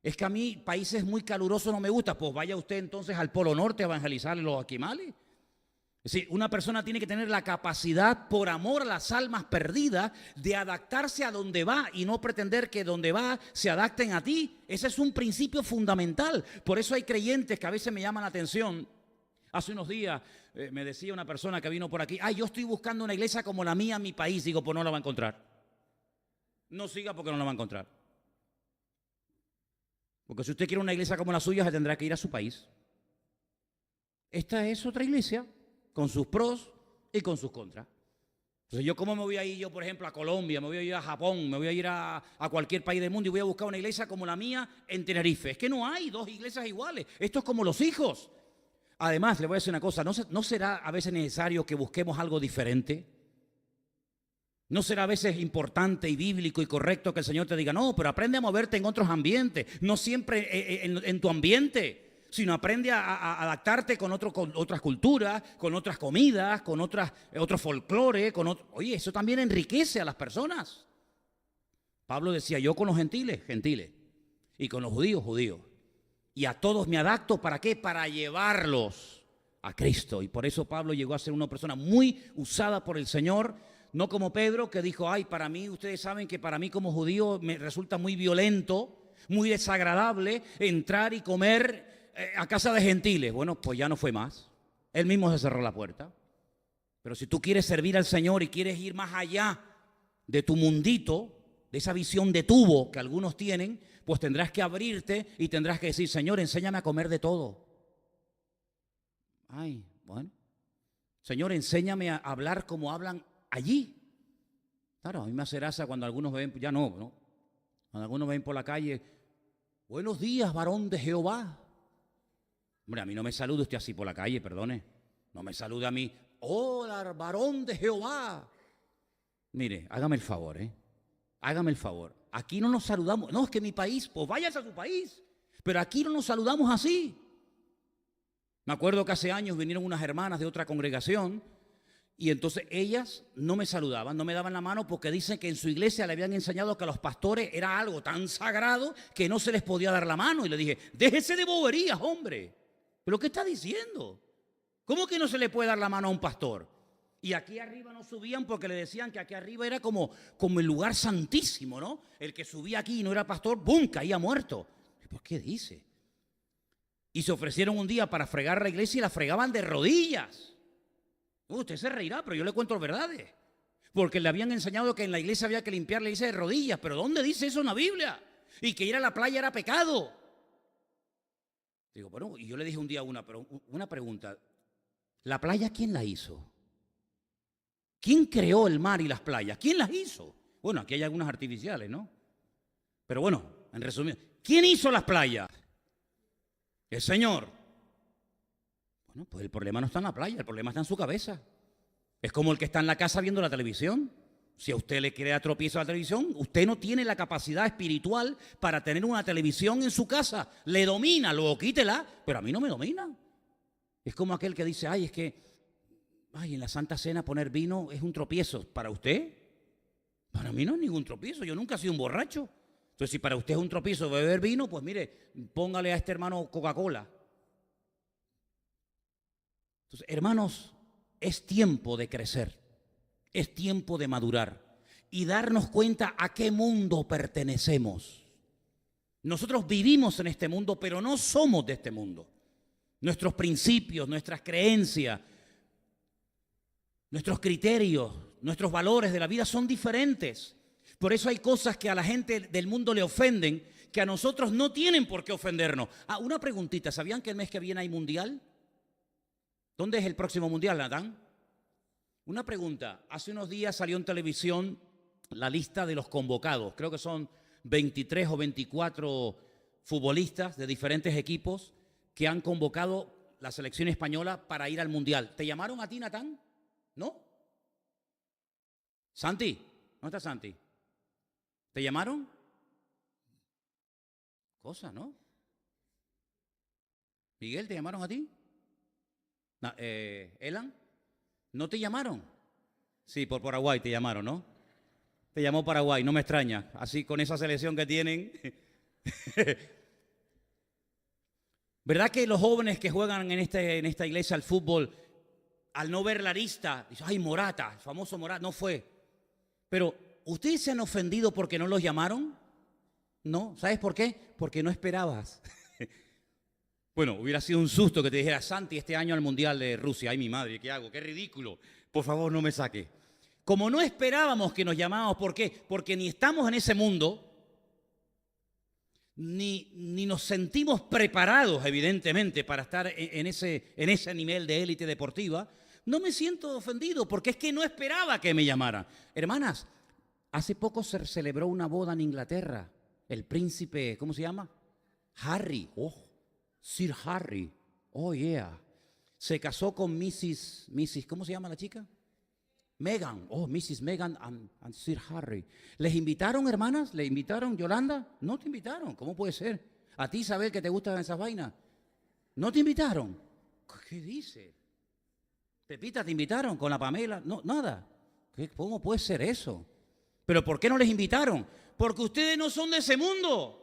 Es que a mí países muy calurosos no me gustan. Pues vaya usted entonces al Polo Norte a evangelizar los esquimales. Es decir, una persona tiene que tener la capacidad, por amor a las almas perdidas, de adaptarse a donde va y no pretender que donde va se adapten a ti. Ese es un principio fundamental. Por eso hay creyentes que a veces me llaman la atención. Hace unos días me decía una persona que vino por aquí, yo estoy buscando una iglesia como la mía en mi país. Digo, pues no la va a encontrar. No siga porque no la va a encontrar. Porque si usted quiere una iglesia como la suya, se tendrá que ir a su país. Esta es otra iglesia, con sus pros y con sus contras. Entonces, ¿yo cómo me voy a ir yo, por ejemplo, a Colombia, me voy a ir a Japón, me voy a ir a cualquier país del mundo y voy a buscar una iglesia como la mía en Tenerife? Es que no hay dos iglesias iguales. Esto es como los hijos. Además, le voy a decir una cosa, ¿no será a veces necesario que busquemos algo diferente? ¿No será a veces importante y bíblico y correcto que el Señor te diga, no, pero aprende a moverte en otros ambientes, no siempre en tu ambiente, sino aprende a adaptarte con otras culturas, con otras comidas, con otro folclore, oye, eso también enriquece a las personas. Pablo decía, yo con los gentiles, y con los judíos, judíos. Y a todos me adapto, ¿para qué? Para llevarlos a Cristo. Y por eso Pablo llegó a ser una persona muy usada por el Señor, no como Pedro, que dijo, ay, para mí, ustedes saben que para mí como judío me resulta muy violento, muy desagradable entrar y comer a casa de gentiles. Bueno, pues ya no fue más. Él mismo se cerró la puerta. Pero si tú quieres servir al Señor y quieres ir más allá de tu mundito, de esa visión de tubo que algunos tienen, pues tendrás que abrirte y tendrás que decir, Señor, enséñame a comer de todo. Ay, bueno. Señor, enséñame a hablar como hablan allí. Claro, a mí me hace gracia cuando algunos ven, ya no. Cuando algunos ven por la calle, buenos días, varón de Jehová. Hombre, a mí no me salude usted así por la calle, perdone. No me salude a mí, hola, varón de Jehová. Mire, hágame el favor, hágame el favor. Aquí no nos saludamos. No, es que mi país, pues váyase a su país. Pero aquí no nos saludamos así. Me acuerdo que hace años vinieron unas hermanas de otra congregación y entonces ellas no me saludaban, no me daban la mano porque dicen que en su iglesia le habían enseñado que a los pastores era algo tan sagrado que no se les podía dar la mano. Y le dije, déjese de boberías, hombre. ¿Pero qué está diciendo? ¿Cómo que no se le puede dar la mano a un pastor? Y aquí arriba no subían porque le decían que aquí arriba era como el lugar santísimo, ¿no? El que subía aquí y no era pastor, ¡bum!, caía muerto. ¿Por qué dice? Y se ofrecieron un día para fregar la iglesia y la fregaban de rodillas. Usted se reirá, pero yo le cuento las verdades. Porque le habían enseñado que en la iglesia había que limpiar la iglesia de rodillas. ¿Pero dónde dice eso en la Biblia? Y que ir a la playa era pecado. Digo, bueno, y yo le dije un día una pregunta. ¿La playa quién la hizo? ¿Quién creó el mar y las playas? ¿Quién las hizo? Bueno, aquí hay algunas artificiales, ¿no? Pero bueno, en resumen, ¿quién hizo las playas? El Señor. Bueno, pues el problema no está en la playa, el problema está en su cabeza. Es como el que está en la casa viendo la televisión. Si a usted le crea tropiezo a la televisión, usted no tiene la capacidad espiritual para tener una televisión en su casa. Le domina, luego quítela, pero a mí no me domina. Es como aquel que dice, ay, es que en la Santa Cena poner vino es un tropiezo. ¿Para usted? Para mí no es ningún tropiezo, yo nunca he sido un borracho. Entonces, si para usted es un tropiezo beber vino, pues mire, póngale a este hermano Coca-Cola. Entonces, hermanos, es tiempo de crecer, es tiempo de madurar y darnos cuenta a qué mundo pertenecemos. Nosotros vivimos en este mundo, pero no somos de este mundo. Nuestros principios, nuestras creencias, nuestros criterios, nuestros valores de la vida son diferentes. Por eso hay cosas que a la gente del mundo le ofenden, que a nosotros no tienen por qué ofendernos. Una preguntita, ¿sabían que el mes que viene hay mundial? ¿Dónde es el próximo mundial, Natán? Una pregunta, hace unos días salió en televisión la lista de los convocados. Creo que son 23 o 24 futbolistas de diferentes equipos que han convocado la selección española para ir al mundial. ¿Te llamaron a ti, Natán? ¿No? ¿Santi? ¿Dónde está Santi? ¿Te llamaron? Cosa, ¿no? Miguel, ¿te llamaron a ti? ¿Elan? ¿No te llamaron? Sí, por Paraguay te llamaron, ¿no? Te llamó Paraguay, no me extraña. Así con esa selección que tienen. ¿Verdad que los jóvenes que juegan en esta iglesia al fútbol, al no ver la lista, dicen, ay, Morata, el famoso Morata, no fue? Pero, ¿ustedes se han ofendido porque no los llamaron? No, ¿sabes por qué? Porque no esperabas. Bueno, hubiera sido un susto que te dijera, Santi, este año al Mundial de Rusia. Ay, mi madre, ¿qué hago? Qué ridículo. Por favor, no me saque. Como no esperábamos que nos llamábamos, ¿por qué? Porque ni estamos en ese mundo, ni nos sentimos preparados, evidentemente, para estar en ese nivel de élite deportiva. No me siento ofendido porque es que no esperaba que me llamaran. Hermanas, hace poco se celebró una boda en Inglaterra. El príncipe, ¿cómo se llama? Harry. Sir Harry. Oh, yeah. Se casó con Mrs. ¿Cómo se llama la chica? Meghan. Mrs. Meghan and Sir Harry. ¿Les invitaron, hermanas? ¿Les invitaron, Yolanda? No te invitaron. ¿Cómo puede ser? ¿A ti, Isabel, que te gustan esas vainas? ¿No te invitaron? ¿Qué dice? Pepita, ¿te invitaron con la Pamela? No, nada. ¿Cómo puede ser eso? ¿Pero por qué no les invitaron? Porque ustedes no son de ese mundo.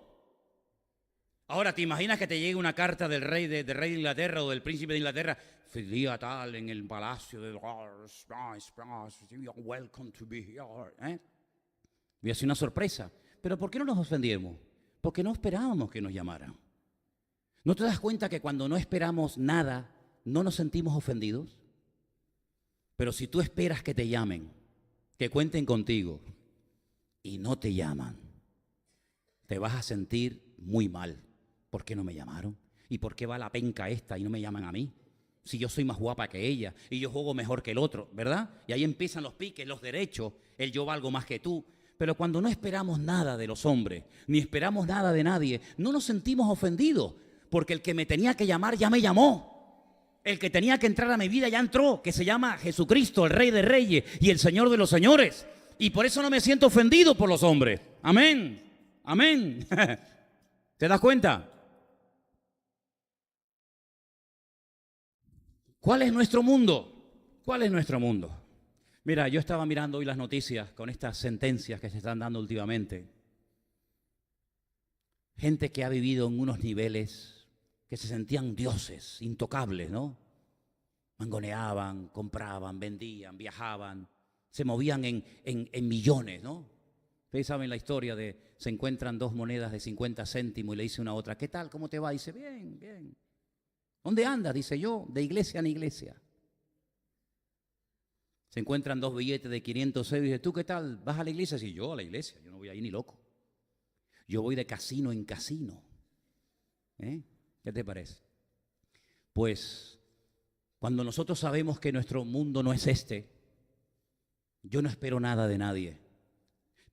Ahora, ¿te imaginas que te llegue una carta del rey de Inglaterra o del príncipe de Inglaterra? Día tal en el palacio de welcome to be here. Voy a hacer una sorpresa. Pero ¿por qué no nos ofendimos? Porque no esperábamos que nos llamaran. ¿No te das cuenta que cuando no esperamos nada, no nos sentimos ofendidos? Pero si tú esperas que te llamen, que cuenten contigo, y no te llaman, te vas a sentir muy mal. ¿Por qué no me llamaron? ¿Y por qué va la penca esta y no me llaman a mí? Si yo soy más guapa que ella y yo juego mejor que el otro, ¿verdad? Y ahí empiezan los piques, los derechos, el yo valgo más que tú. Pero cuando no esperamos nada de los hombres, ni esperamos nada de nadie, no nos sentimos ofendidos, porque el que me tenía que llamar ya me llamó. El que tenía que entrar a mi vida ya entró, que se llama Jesucristo, el Rey de Reyes y el Señor de los Señores. Y por eso no me siento ofendido por los hombres. Amén, amén. ¿Te das cuenta? ¿Cuál es nuestro mundo? ¿Cuál es nuestro mundo? Mira, yo estaba mirando hoy las noticias con estas sentencias que se están dando últimamente. Gente que ha vivido en unos niveles que se sentían dioses, intocables, ¿no? Mangoneaban, compraban, vendían, viajaban, se movían en millones, ¿no? Ustedes saben la historia de se encuentran dos monedas de 50 céntimos y le dice una a otra, ¿qué tal? ¿Cómo te va? Y dice, bien, bien. ¿Dónde andas? Dice yo, de iglesia en iglesia. Se encuentran dos billetes de 500 euros y dice, ¿tú qué tal? ¿Vas a la iglesia? Sí, yo a la iglesia, yo no voy ahí ni loco. Yo voy de casino en casino. ¿Qué te parece? Pues cuando nosotros sabemos que nuestro mundo no es este, yo no espero nada de nadie.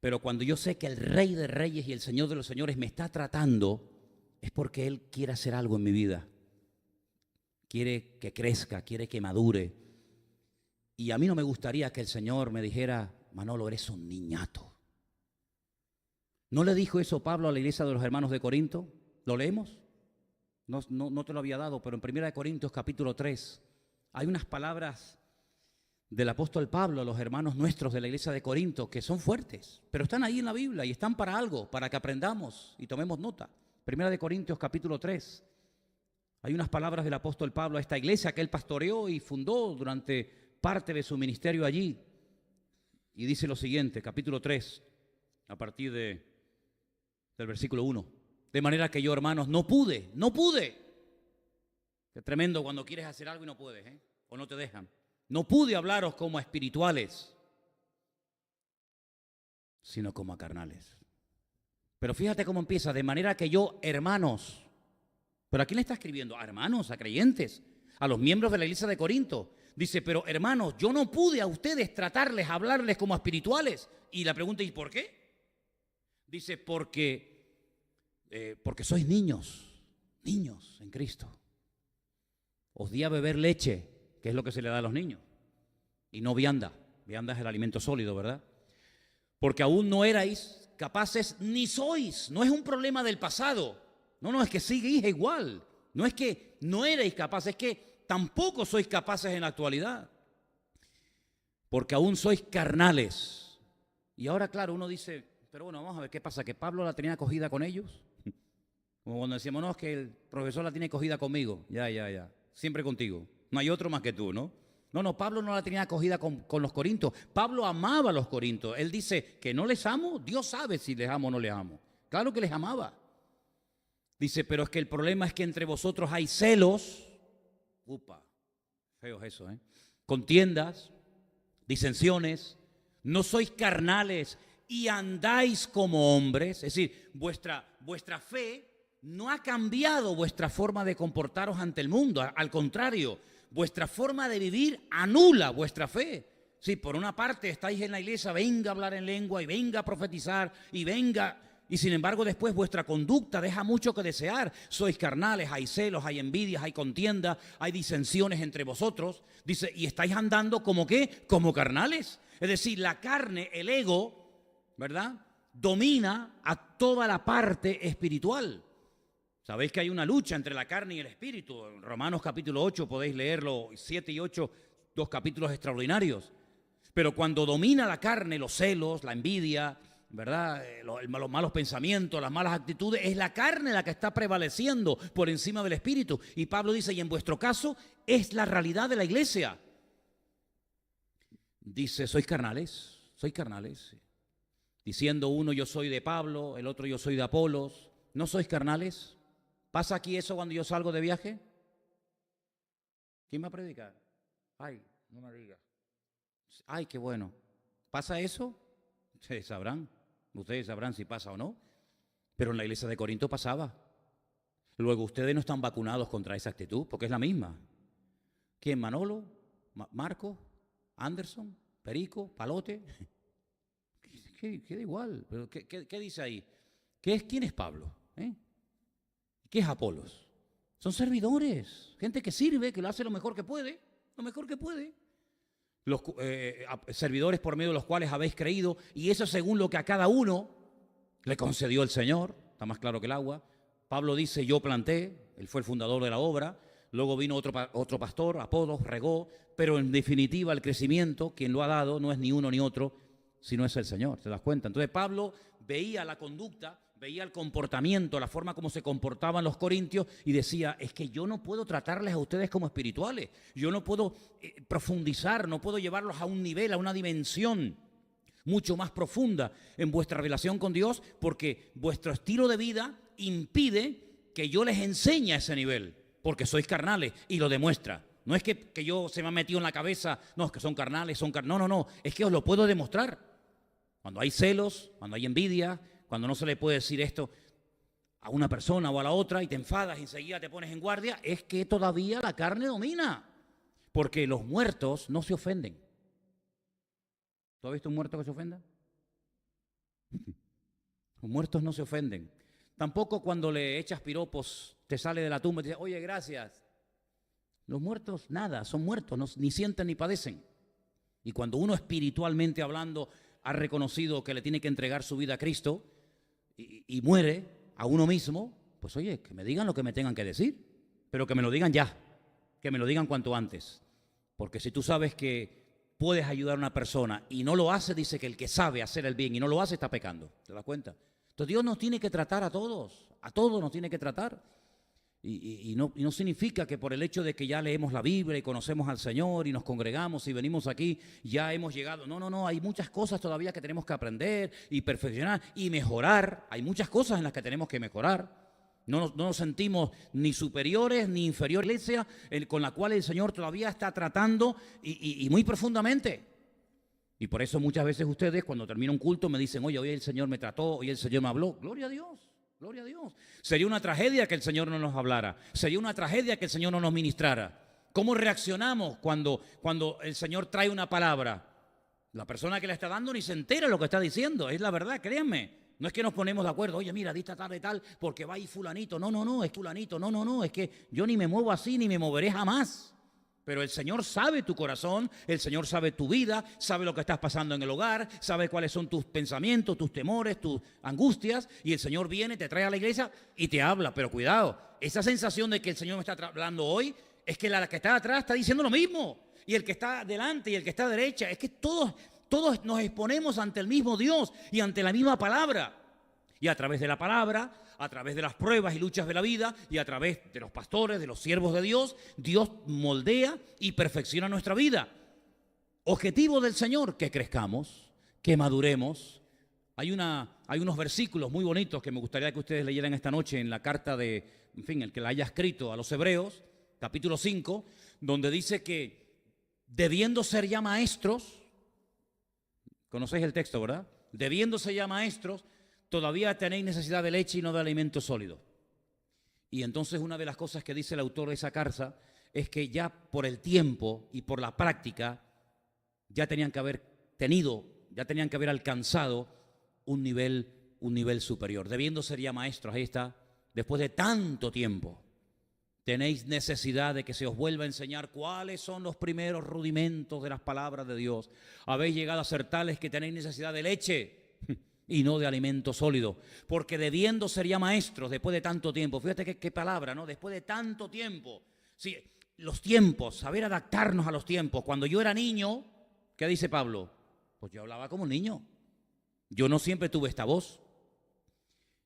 Pero cuando yo sé que el Rey de Reyes y el Señor de los Señores me está tratando, es porque Él quiere hacer algo en mi vida. Quiere que crezca, quiere que madure. Y a mí no me gustaría que el Señor me dijera, Manolo, eres un niñato. ¿No le dijo eso Pablo a la iglesia de los hermanos de Corinto? ¿Lo leemos? No te lo había dado, pero en 1 Corintios capítulo 3 hay unas palabras del apóstol Pablo a los hermanos nuestros de la iglesia de Corinto que son fuertes, pero están ahí en la Biblia y están para algo, para que aprendamos y tomemos nota. 1 Corintios capítulo 3. Hay unas palabras del apóstol Pablo a esta iglesia que él pastoreó y fundó durante parte de su ministerio allí. Y dice lo siguiente, capítulo 3, a partir del versículo 1. De manera que yo, hermanos, no pude. Es tremendo cuando quieres hacer algo y no puedes, o no te dejan. No pude hablaros como a espirituales, sino como a carnales. Pero fíjate cómo empieza, de manera que yo, hermanos. ¿Pero a quién le está escribiendo? A hermanos, a creyentes, a los miembros de la iglesia de Corinto. Dice, pero hermanos, yo no pude a ustedes tratarles, hablarles como a espirituales. Y la pregunta, ¿y por qué? Dice, porque sois niños en Cristo. Os di a beber leche, que es lo que se le da a los niños, y no vianda. Vianda es el alimento sólido, ¿verdad? Porque aún no erais capaces, ni sois. No es un problema del pasado. No, es que seguís igual. No es que no erais capaces, es que tampoco sois capaces en la actualidad. Porque aún sois carnales. Y ahora, claro, uno dice, pero bueno, vamos a ver qué pasa, que Pablo la tenía cogida con ellos. Como cuando decíamos, no, es que el profesor la tiene cogida conmigo. Ya. Siempre contigo. No hay otro más que tú, ¿no? No, Pablo no la tenía cogida con los corintios. Pablo amaba a los corintios. Él dice que no les amo. Dios sabe si les amo o no les amo. Claro que les amaba. Dice, pero es que el problema es que entre vosotros hay celos. Feo es eso, contiendas, disensiones. No sois carnales y andáis como hombres. Es decir, vuestra fe no ha cambiado vuestra forma de comportaros ante el mundo. Al contrario, vuestra forma de vivir anula vuestra fe. Si por una parte estáis en la iglesia, venga a hablar en lengua y venga a profetizar y venga... Y sin embargo después vuestra conducta deja mucho que desear. Sois carnales, hay celos, hay envidias, hay contiendas, hay disensiones entre vosotros. Dice, y estáis andando como ¿qué? Como carnales. Es decir, la carne, el ego, ¿verdad? Domina a toda la parte espiritual. Sabéis que hay una lucha entre la carne y el espíritu. En Romanos capítulo 8 podéis leerlo, 7 y 8, dos capítulos extraordinarios. Pero cuando domina la carne, los celos, la envidia, ¿verdad? Los malos pensamientos, las malas actitudes, es la carne la que está prevaleciendo por encima del espíritu. Y Pablo dice, y en vuestro caso es la realidad de la iglesia. Dice, sois carnales. Diciendo uno, yo soy de Pablo, el otro, yo soy de Apolos. ¿No sois carnales? ¿Pasa aquí eso cuando yo salgo de viaje? ¿Quién va a predicar? Ay, no me diga. Ay, qué bueno. ¿Pasa eso? Ustedes sabrán si pasa o no. Pero en la iglesia de Corinto pasaba. Luego, ustedes no están vacunados contra esa actitud, porque es la misma. ¿Quién? ¿Manolo? ¿Marco? ¿Anderson? ¿Perico? ¿Palote? Queda igual. ¿Pero qué dice ahí? ¿Quién es Pablo? ¿Qué es Apolos? Son servidores, gente que sirve, que lo hace lo mejor que puede. Los servidores por medio de los cuales habéis creído, y eso según lo que a cada uno le concedió el Señor. Está más claro que el agua. Pablo dice, yo planté, él fue el fundador de la obra. Luego vino otro pastor, Apolos, regó, pero en definitiva el crecimiento, quien lo ha dado, no es ni uno ni otro, sino es el Señor. ¿Te das cuenta? Entonces Pablo veía la conducta, veía el comportamiento, la forma como se comportaban los corintios y decía, es que yo no puedo tratarles a ustedes como espirituales, yo no puedo profundizar, no puedo llevarlos a un nivel, a una dimensión mucho más profunda en vuestra relación con Dios, porque vuestro estilo de vida impide que yo les enseñe a ese nivel, porque sois carnales y lo demuestra. No es que yo se me ha metido en la cabeza, no, es que son carnales, no, es que os lo puedo demostrar. Cuando hay celos, cuando hay envidia, cuando no se le puede decir esto a una persona o a la otra y te enfadas y enseguida te pones en guardia, es que todavía la carne domina. Porque los muertos no se ofenden. ¿Tú has visto un muerto que se ofenda? Los muertos no se ofenden. Tampoco cuando le echas piropos, te sale de la tumba y te dice, oye, gracias. Los muertos, nada, son muertos, ni sienten ni padecen. Y cuando uno espiritualmente hablando ha reconocido que le tiene que entregar su vida a Cristo y muere a uno mismo, pues oye, que me digan lo que me tengan que decir, pero que me lo digan ya, que me lo digan cuanto antes. Porque si tú sabes que puedes ayudar a una persona y no lo hace, dice que el que sabe hacer el bien y no lo hace está pecando. ¿Te das cuenta? Entonces Dios nos tiene que tratar a todos nos tiene que tratar. Y no significa que por el hecho de que ya leemos la Biblia y conocemos al Señor y nos congregamos y venimos aquí, ya hemos llegado. No, hay muchas cosas todavía que tenemos que aprender y perfeccionar y mejorar. Hay muchas cosas en las que tenemos que mejorar. No nos sentimos ni superiores ni inferiores a la iglesia con la cual el Señor todavía está tratando y muy profundamente. Y por eso muchas veces ustedes cuando termina un culto me dicen, oye, hoy el Señor me trató, hoy el Señor me habló. Gloria a Dios. Gloria a Dios. Sería una tragedia que el Señor no nos hablara. Sería una tragedia que el Señor no nos ministrara. ¿Cómo reaccionamos cuando el Señor trae una palabra? La persona que la está dando ni se entera de lo que está diciendo. Es la verdad, créanme. No es que nos ponemos de acuerdo. Oye, mira, dista tal y tal porque va ahí fulanito. No, es fulanito. No, es que yo ni me muevo así ni me moveré jamás. Pero el Señor sabe tu corazón, el Señor sabe tu vida, sabe lo que estás pasando en el hogar, sabe cuáles son tus pensamientos, tus temores, tus angustias, y el Señor viene, te trae a la iglesia y te habla. Pero cuidado, esa sensación de que el Señor me está hablando hoy es que la que está atrás está diciendo lo mismo, y el que está delante y el que está a derecha, es que todos nos exponemos ante el mismo Dios y ante la misma palabra. Y a través de la palabra, a través de las pruebas y luchas de la vida y a través de los pastores, de los siervos de Dios, Dios moldea y perfecciona nuestra vida. Objetivo del Señor, que crezcamos, que maduremos. Hay unos versículos muy bonitos que me gustaría que ustedes leyeran esta noche en la carta el que la haya escrito a los Hebreos, capítulo 5, donde dice que debiendo ser ya maestros, conocéis el texto, ¿verdad? Debiéndose ya maestros, todavía tenéis necesidad de leche y no de alimento sólido. Y entonces una de las cosas que dice el autor de esa carta es que ya por el tiempo y por la práctica ya tenían que haber alcanzado un nivel superior. Debiendo ser ya maestros, ahí está, después de tanto tiempo, tenéis necesidad de que se os vuelva a enseñar cuáles son los primeros rudimentos de las palabras de Dios. Habéis llegado a ser tales que tenéis necesidad de leche y no de alimento sólido, porque debiendo ser ya maestros después de tanto tiempo, fíjate qué palabra, ¿no? Después de tanto tiempo, sí, los tiempos, saber adaptarnos a los tiempos. Cuando yo era niño, ¿qué dice Pablo? Pues yo hablaba como un niño. Yo no siempre tuve esta voz,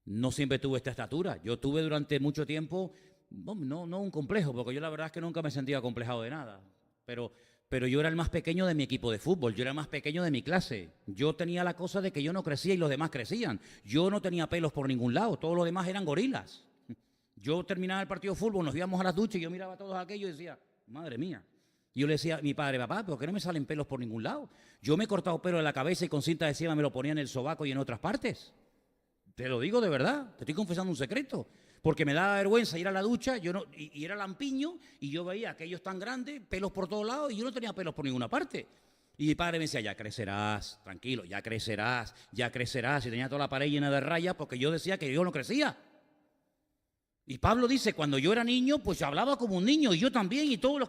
no siempre tuve esta estatura. Yo tuve durante mucho tiempo, no un complejo, porque yo la verdad es que nunca me sentía acomplejado de nada. Pero yo era el más pequeño de mi equipo de fútbol, yo era el más pequeño de mi clase. Yo tenía la cosa de que yo no crecía y los demás crecían. Yo no tenía pelos por ningún lado, todos los demás eran gorilas. Yo terminaba el partido de fútbol, nos íbamos a las duchas y yo miraba a todos aquellos y decía, madre mía. Y yo le decía a mi padre, papá, ¿por qué no me salen pelos por ningún lado? Yo me he cortado pelo de la cabeza y con cinta de cima me lo ponía en el sobaco y en otras partes. Te lo digo de verdad, te estoy confesando un secreto. Porque me daba vergüenza ir a la ducha, y era lampiño, y yo veía aquellos tan grandes, pelos por todos lados, y yo no tenía pelos por ninguna parte. Y mi padre me decía, ya crecerás, tranquilo, ya crecerás, ya crecerás. Y tenía toda la pared llena de rayas porque yo decía que yo no crecía. Y Pablo dice, cuando yo era niño, pues hablaba como un niño, y yo también, y todos los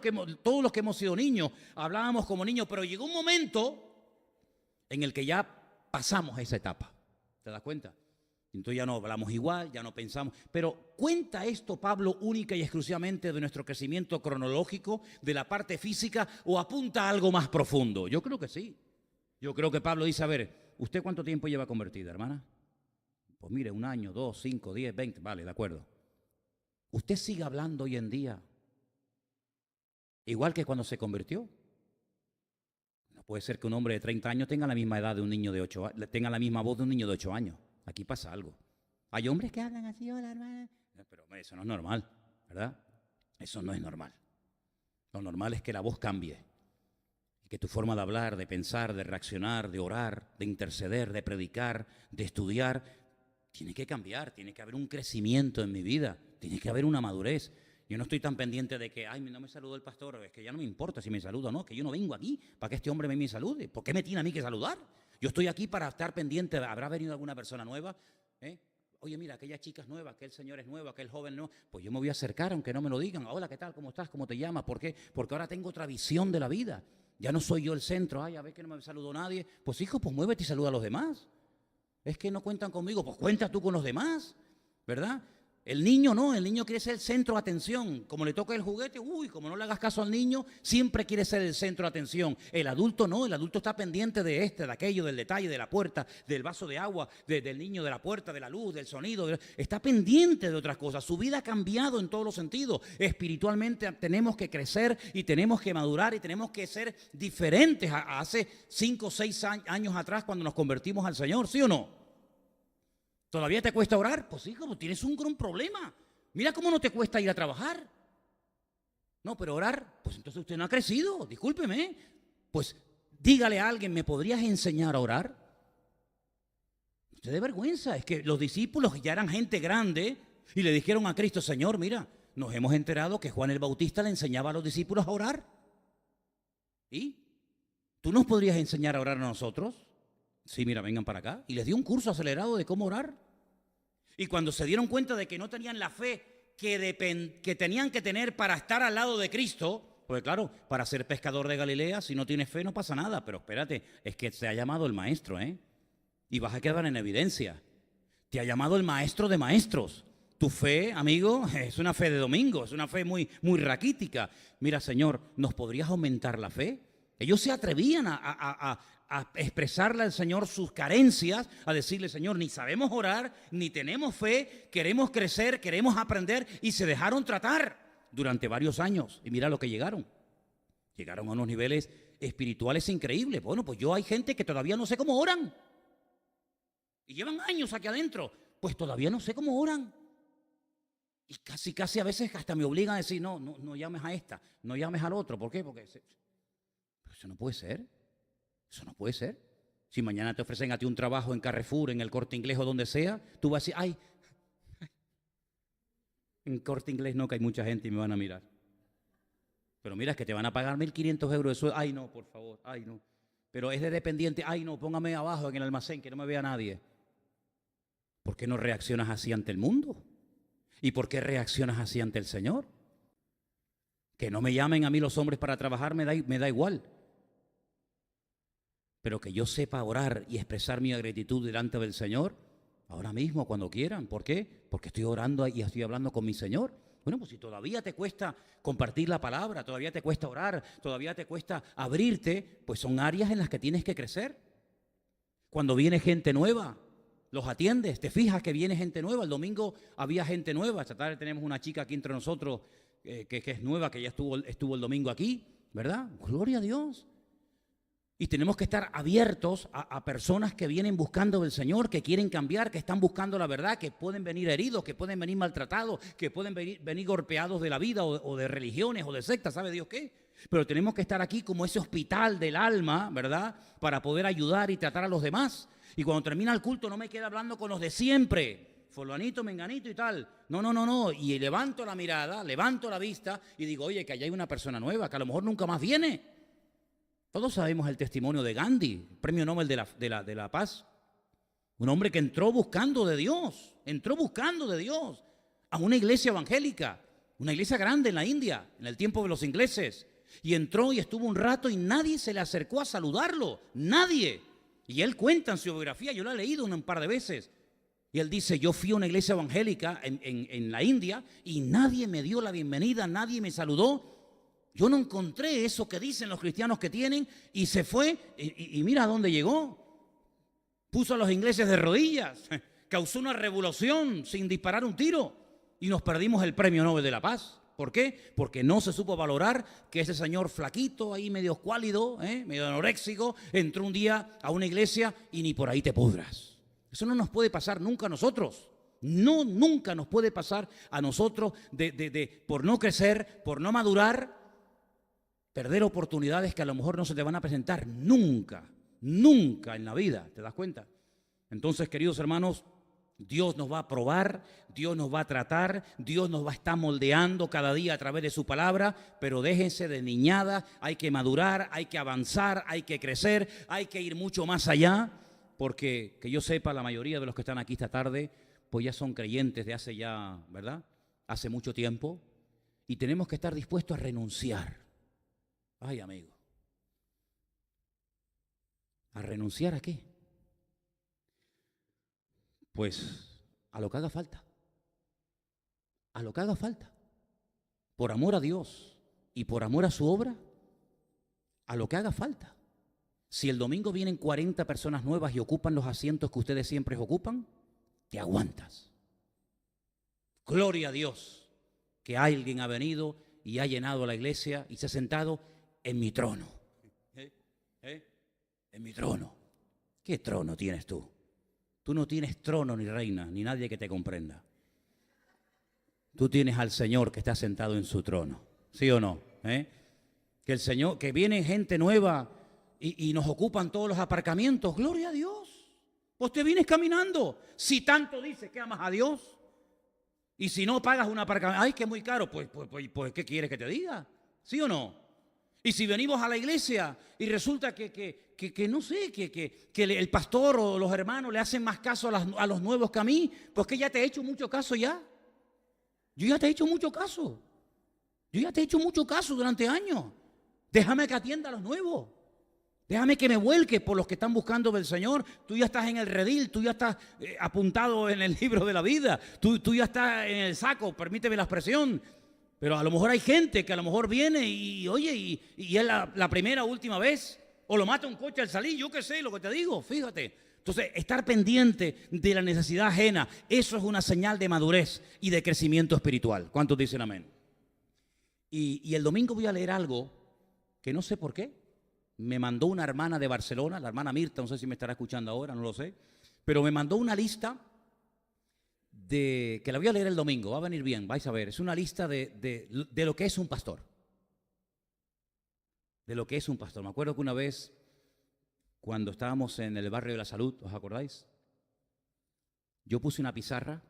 que hemos sido niños, hablábamos como niños, pero llegó un momento en el que ya pasamos esa etapa. ¿Te das cuenta? Entonces ya no hablamos igual, ya no pensamos. Pero ¿cuenta esto Pablo única y exclusivamente de nuestro crecimiento cronológico, de la parte física, o apunta a algo más profundo? Yo creo que sí. Yo creo que Pablo dice, a ver, ¿usted cuánto tiempo lleva convertida, hermana? Pues mire, 1 año, 2, 5, 10, 20, vale, de acuerdo. Usted sigue hablando hoy en día igual que cuando se convirtió. No puede ser que un hombre de 30 años tenga la misma edad de un niño de 8 años, tenga la misma voz de un niño de 8 años. Aquí pasa algo. Hay hombres que hablan así, hola hermana. Pero hombre, eso no es normal, ¿verdad? Eso no es normal. Lo normal es que la voz cambie. Que tu forma de hablar, de pensar, de reaccionar, de orar, de interceder, de predicar, de estudiar, tiene que cambiar, tiene que haber un crecimiento en mi vida, tiene que haber una madurez. Yo no estoy tan pendiente de que, ay, no me saludó el pastor, es que ya no me importa si me saluda o no, que yo no vengo aquí para que este hombre me salude. ¿Por qué me tiene a mí que saludar? Yo estoy aquí para estar pendiente, ¿habrá venido alguna persona nueva? Oye, mira, aquella chica es nueva, aquel señor es nuevo, aquel joven no. Pues yo me voy a acercar aunque no me lo digan. Hola, ¿qué tal? ¿Cómo estás? ¿Cómo te llamas? ¿Por qué? Porque ahora tengo otra visión de la vida. Ya no soy yo el centro. Ay, a ver que no me saludó nadie. Pues hijo, pues muévete y saluda a los demás. Es que no cuentan conmigo, pues cuenta tú con los demás, ¿verdad? El niño no, el niño quiere ser el centro de atención. Como le toca el juguete, como no le hagas caso al niño, siempre quiere ser el centro de atención. El adulto no, el adulto está pendiente de de aquello, del detalle, de la puerta, del vaso de agua, del niño, de la puerta, de la luz, del sonido. Está pendiente de otras cosas. Su vida ha cambiado en todos los sentidos. Espiritualmente tenemos que crecer y tenemos que madurar y tenemos que ser diferentes a hace 5 o 6 años atrás cuando nos convertimos al Señor, ¿sí o no? ¿Todavía te cuesta orar? Pues sí, como tienes un gran problema. Mira cómo no te cuesta ir a trabajar. No, pero orar, pues entonces usted no ha crecido, discúlpeme. Pues dígale a alguien, ¿me podrías enseñar a orar? Usted de vergüenza, es que los discípulos ya eran gente grande y le dijeron a Cristo, Señor, mira, nos hemos enterado que Juan el Bautista le enseñaba a los discípulos a orar. ¿Y tú nos podrías enseñar a orar a nosotros? Sí, mira, vengan para acá. Y les dio un curso acelerado de cómo orar. Y cuando se dieron cuenta de que no tenían la fe que tenían que tener para estar al lado de Cristo, pues claro, para ser pescador de Galilea, si no tienes fe no pasa nada. Pero espérate, es que te ha llamado el maestro, ¿eh? Y vas a quedar en evidencia. Te ha llamado el maestro de maestros. Tu fe, amigo, es una fe de domingo, es una fe muy, muy raquítica. Mira, Señor, ¿nos podrías aumentar la fe? Ellos se atrevían a expresarle al Señor sus carencias, a decirle, Señor, ni sabemos orar, ni tenemos fe, queremos crecer, queremos aprender, y se dejaron tratar durante varios años. Y mira lo que llegaron. Llegaron a unos niveles espirituales increíbles. Bueno, pues hay gente que todavía no sé cómo oran. Y llevan años aquí adentro. Pues todavía no sé cómo oran. Y casi a veces hasta me obligan a decir, no llames a esta, no llames al otro. ¿Por qué? Porque eso no puede ser. Eso no puede ser. Si mañana te ofrecen a ti un trabajo en Carrefour, en el Corte Inglés o donde sea, tú vas a decir, ay, en Corte Inglés no, que hay mucha gente y me van a mirar. Pero mira, es que te van a pagar 1.500 euros de sueldo. Ay, no, por favor, ay, no. Pero es de dependiente, ay, no, póngame abajo en el almacén, que no me vea nadie. ¿Por qué no reaccionas así ante el mundo? ¿Y por qué reaccionas así ante el Señor? Que no me llamen a mí los hombres para trabajar me da igual. Pero que yo sepa orar y expresar mi gratitud delante del Señor, ahora mismo, cuando quieran. ¿Por qué? Porque estoy orando y estoy hablando con mi Señor. Bueno, pues si todavía te cuesta compartir la palabra, todavía te cuesta orar, todavía te cuesta abrirte, pues son áreas en las que tienes que crecer. Cuando viene gente nueva, los atiendes, te fijas que viene gente nueva. El domingo había gente nueva. Esta tarde tenemos una chica aquí entre nosotros que es nueva, que ya estuvo el domingo aquí, ¿verdad? Gloria a Dios. Y tenemos que estar abiertos a personas que vienen buscando del Señor, que quieren cambiar, que están buscando la verdad, que pueden venir heridos, que pueden venir maltratados, que pueden venir golpeados de la vida o de religiones o de sectas, ¿sabe Dios qué? Pero tenemos que estar aquí como ese hospital del alma, ¿verdad? Para poder ayudar y tratar a los demás. Y cuando termina el culto no me queda hablando con los de siempre, fulanito, menganito y tal. No. Y levanto la mirada, levanto la vista y digo, oye, que allá hay una persona nueva, que a lo mejor nunca más viene. Todos sabemos el testimonio de Gandhi, premio Nobel de la Paz. Un hombre que entró buscando de Dios a una iglesia evangélica, una iglesia grande en la India, en el tiempo de los ingleses. Y entró y estuvo un rato y nadie se le acercó a saludarlo, nadie. Y él cuenta en su biografía, yo la he leído un par de veces. Y él dice, yo fui a una iglesia evangélica en la India y nadie me dio la bienvenida, nadie me saludó. Yo no encontré eso que dicen los cristianos que tienen y se fue y mira a dónde llegó. Puso a los ingleses de rodillas, causó una revolución sin disparar un tiro y nos perdimos el premio Nobel de la Paz. ¿Por qué? Porque no se supo valorar que ese señor flaquito, ahí medio escuálido, medio anoréxico, entró un día a una iglesia y ni por ahí te pudras. Eso no nos puede pasar nunca a nosotros. No, nunca nos puede pasar a nosotros por no crecer, por no madurar, perder oportunidades que a lo mejor no se te van a presentar nunca en la vida, ¿te das cuenta? Entonces, queridos hermanos, Dios nos va a probar, Dios nos va a tratar, Dios nos va a estar moldeando cada día a través de su palabra, pero déjense de niñada, hay que madurar, hay que avanzar, hay que crecer, hay que ir mucho más allá, porque que yo sepa, la mayoría de los que están aquí esta tarde, pues ya son creyentes de hace ya, ¿verdad? Hace mucho tiempo, y tenemos que estar dispuestos a renunciar. Ay, amigo. ¿A renunciar a qué? Pues a lo que haga falta. A lo que haga falta. Por amor a Dios y por amor a su obra, a lo que haga falta. Si el domingo vienen 40 personas nuevas y ocupan los asientos que ustedes siempre ocupan, te aguantas. Gloria a Dios que alguien ha venido y ha llenado la iglesia y se ha sentado en mi trono. En mi trono. ¿Qué trono tienes tú? Tú no tienes trono ni reina, ni nadie que te comprenda. Tú tienes al Señor que está sentado en su trono. ¿Sí o no? Que el Señor, que viene gente nueva y nos ocupan todos los aparcamientos. Gloria a Dios. Pues te vienes caminando. Si tanto dices que amas a Dios y si no pagas un aparcamiento, ay, que es muy caro, pues ¿qué quieres que te diga? ¿Sí o no? Y si venimos a la iglesia y resulta que no sé, que el pastor o los hermanos le hacen más caso a los nuevos que a mí, pues que ya te he hecho mucho caso ya. Yo ya te he hecho mucho caso. Yo ya te he hecho mucho caso durante años. Déjame que atienda a los nuevos. Déjame que me vuelque por los que están buscando del Señor. Tú ya estás en el redil, tú ya estás apuntado en el libro de la vida. Tú ya estás en el saco, permíteme la expresión. Pero a lo mejor hay gente que a lo mejor viene y oye, y es la primera o última vez, o lo mata un coche al salir, yo qué sé, lo que te digo, fíjate. Entonces, estar pendiente de la necesidad ajena, eso es una señal de madurez y de crecimiento espiritual. ¿Cuántos dicen amén? Y el domingo voy a leer algo que no sé por qué. Me mandó una hermana de Barcelona, la hermana Mirta, no sé si me estará escuchando ahora, no lo sé, pero me mandó una lista que la voy a leer el domingo, va a venir bien, vais a ver. Es una lista de lo que es un pastor. De lo que es un pastor. Me acuerdo que una vez, cuando estábamos en el barrio de la Salud, ¿os acordáis? Yo puse una pizarra,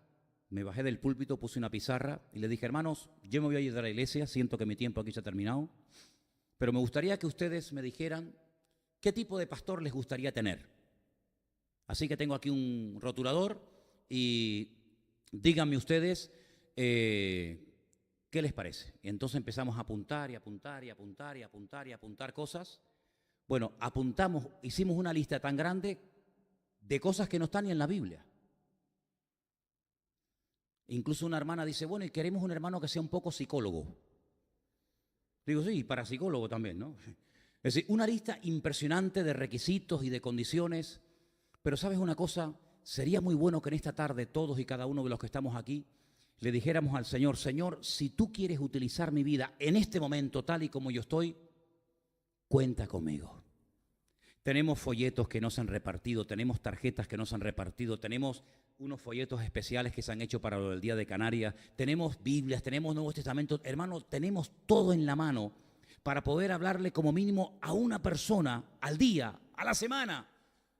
me bajé del púlpito, puse una pizarra y le dije, hermanos, yo me voy a ir de la iglesia, siento que mi tiempo aquí se ha terminado, pero me gustaría que ustedes me dijeran qué tipo de pastor les gustaría tener. Así que tengo aquí un rotulador y díganme ustedes qué les parece. Y entonces empezamos a apuntar y apuntar y apuntar y apuntar y apuntar cosas. Bueno, apuntamos, hicimos una lista tan grande de cosas que no están ni en la Biblia. Incluso una hermana dice, bueno, y queremos un hermano que sea un poco psicólogo. Digo, sí, para psicólogo también, ¿no? Es decir, una lista impresionante de requisitos y de condiciones Pero ¿sabes una cosa? Sería muy bueno que en esta tarde todos y cada uno de los que estamos aquí le dijéramos al Señor: Señor, si tú quieres utilizar mi vida en este momento tal y como yo estoy, cuenta conmigo. Tenemos folletos que no se han repartido, tenemos tarjetas que no se han repartido, tenemos unos folletos especiales que se han hecho para lo del Día de Canarias, tenemos Biblias, tenemos Nuevos Testamentos. Hermano, tenemos todo en la mano para poder hablarle como mínimo a una persona al día, a la semana,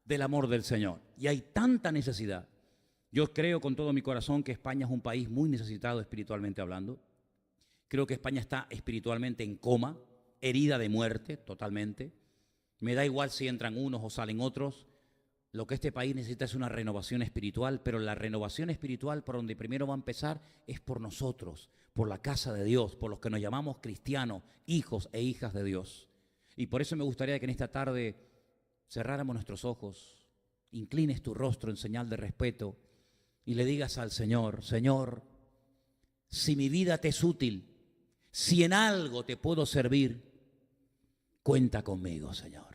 del amor del Señor. Y hay tanta necesidad. Yo creo con todo mi corazón que España es un país muy necesitado espiritualmente hablando. Creo que España está espiritualmente en coma, herida de muerte totalmente. Me da igual si entran unos o salen otros. Lo que este país necesita es una renovación espiritual, pero la renovación espiritual por donde primero va a empezar es por nosotros, por la casa de Dios, por los que nos llamamos cristianos, hijos e hijas de Dios. Y por eso me gustaría que en esta tarde cerráramos nuestros ojos, inclines tu rostro en señal de respeto y le digas al Señor: Señor, si mi vida te es útil, si en algo te puedo servir, cuenta conmigo, Señor.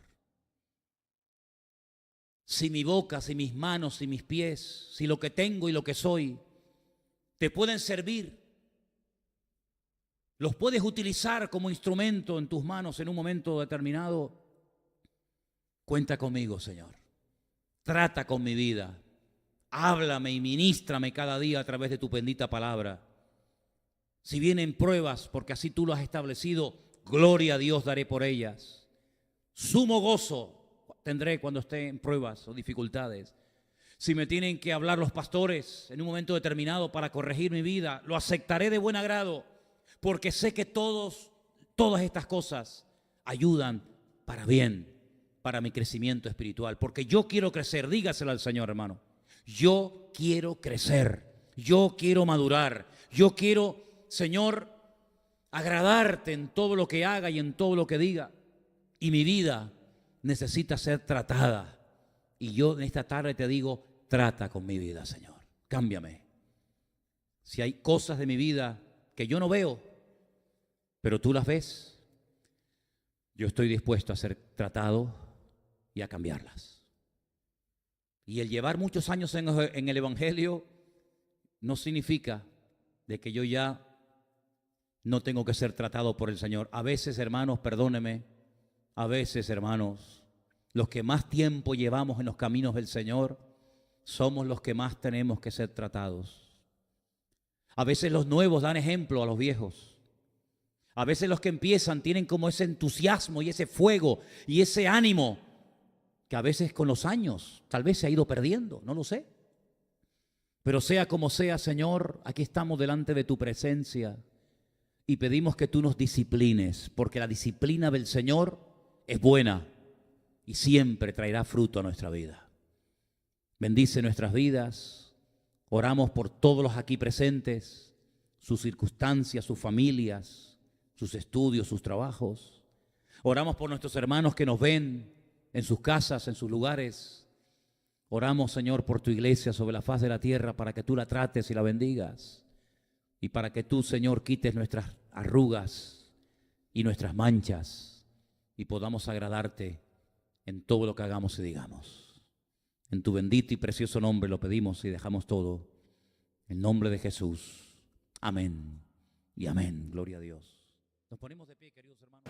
Si mi boca, si mis manos, si mis pies, si lo que tengo y lo que soy te pueden servir, los puedes utilizar como instrumento en tus manos en un momento determinado, cuenta conmigo, Señor. Trata con mi vida. Háblame y ministrame cada día a través de tu bendita palabra. Si vienen pruebas, porque así tú lo has establecido, gloria a Dios daré por ellas. Sumo gozo tendré cuando esté en pruebas o dificultades. Si me tienen que hablar los pastores en un momento determinado para corregir mi vida, lo aceptaré de buen agrado, porque sé que todas estas cosas ayudan para bien, para mi crecimiento espiritual, porque yo quiero crecer. Dígaselo al Señor, hermano. Yo quiero crecer, yo quiero madurar, yo quiero, Señor, agradarte en todo lo que haga y en todo lo que diga. Y mi vida necesita ser tratada. Y yo en esta tarde te digo: trata con mi vida, Señor. Cámbiame. Si hay cosas de mi vida que yo no veo, pero tú las ves, yo estoy dispuesto a ser tratado y a cambiarlas. Y el llevar muchos años en el Evangelio no significa de que yo ya no tengo que ser tratado por el Señor. A veces, hermanos, perdóneme, a veces, hermanos, los que más tiempo llevamos en los caminos del Señor somos los que más tenemos que ser tratados. A veces los nuevos dan ejemplo a los viejos. A veces los que empiezan tienen como ese entusiasmo y ese fuego y ese ánimo que a veces con los años tal vez se ha ido perdiendo, no lo sé. Pero sea como sea, Señor, aquí estamos delante de tu presencia y pedimos que tú nos disciplines, porque la disciplina del Señor es buena y siempre traerá fruto a nuestra vida. Bendice nuestras vidas. Oramos por todos los aquí presentes, sus circunstancias, sus familias, sus estudios, sus trabajos. Oramos por nuestros hermanos que nos ven en sus casas, en sus lugares. Oramos, Señor, por tu iglesia sobre la faz de la tierra, para que tú la trates y la bendigas. Y para que tú, Señor, quites nuestras arrugas y nuestras manchas y podamos agradarte en todo lo que hagamos y digamos. En tu bendito y precioso nombre lo pedimos y dejamos todo. En nombre de Jesús. Amén y amén. Gloria a Dios. Nos ponemos de pie, queridos hermanos.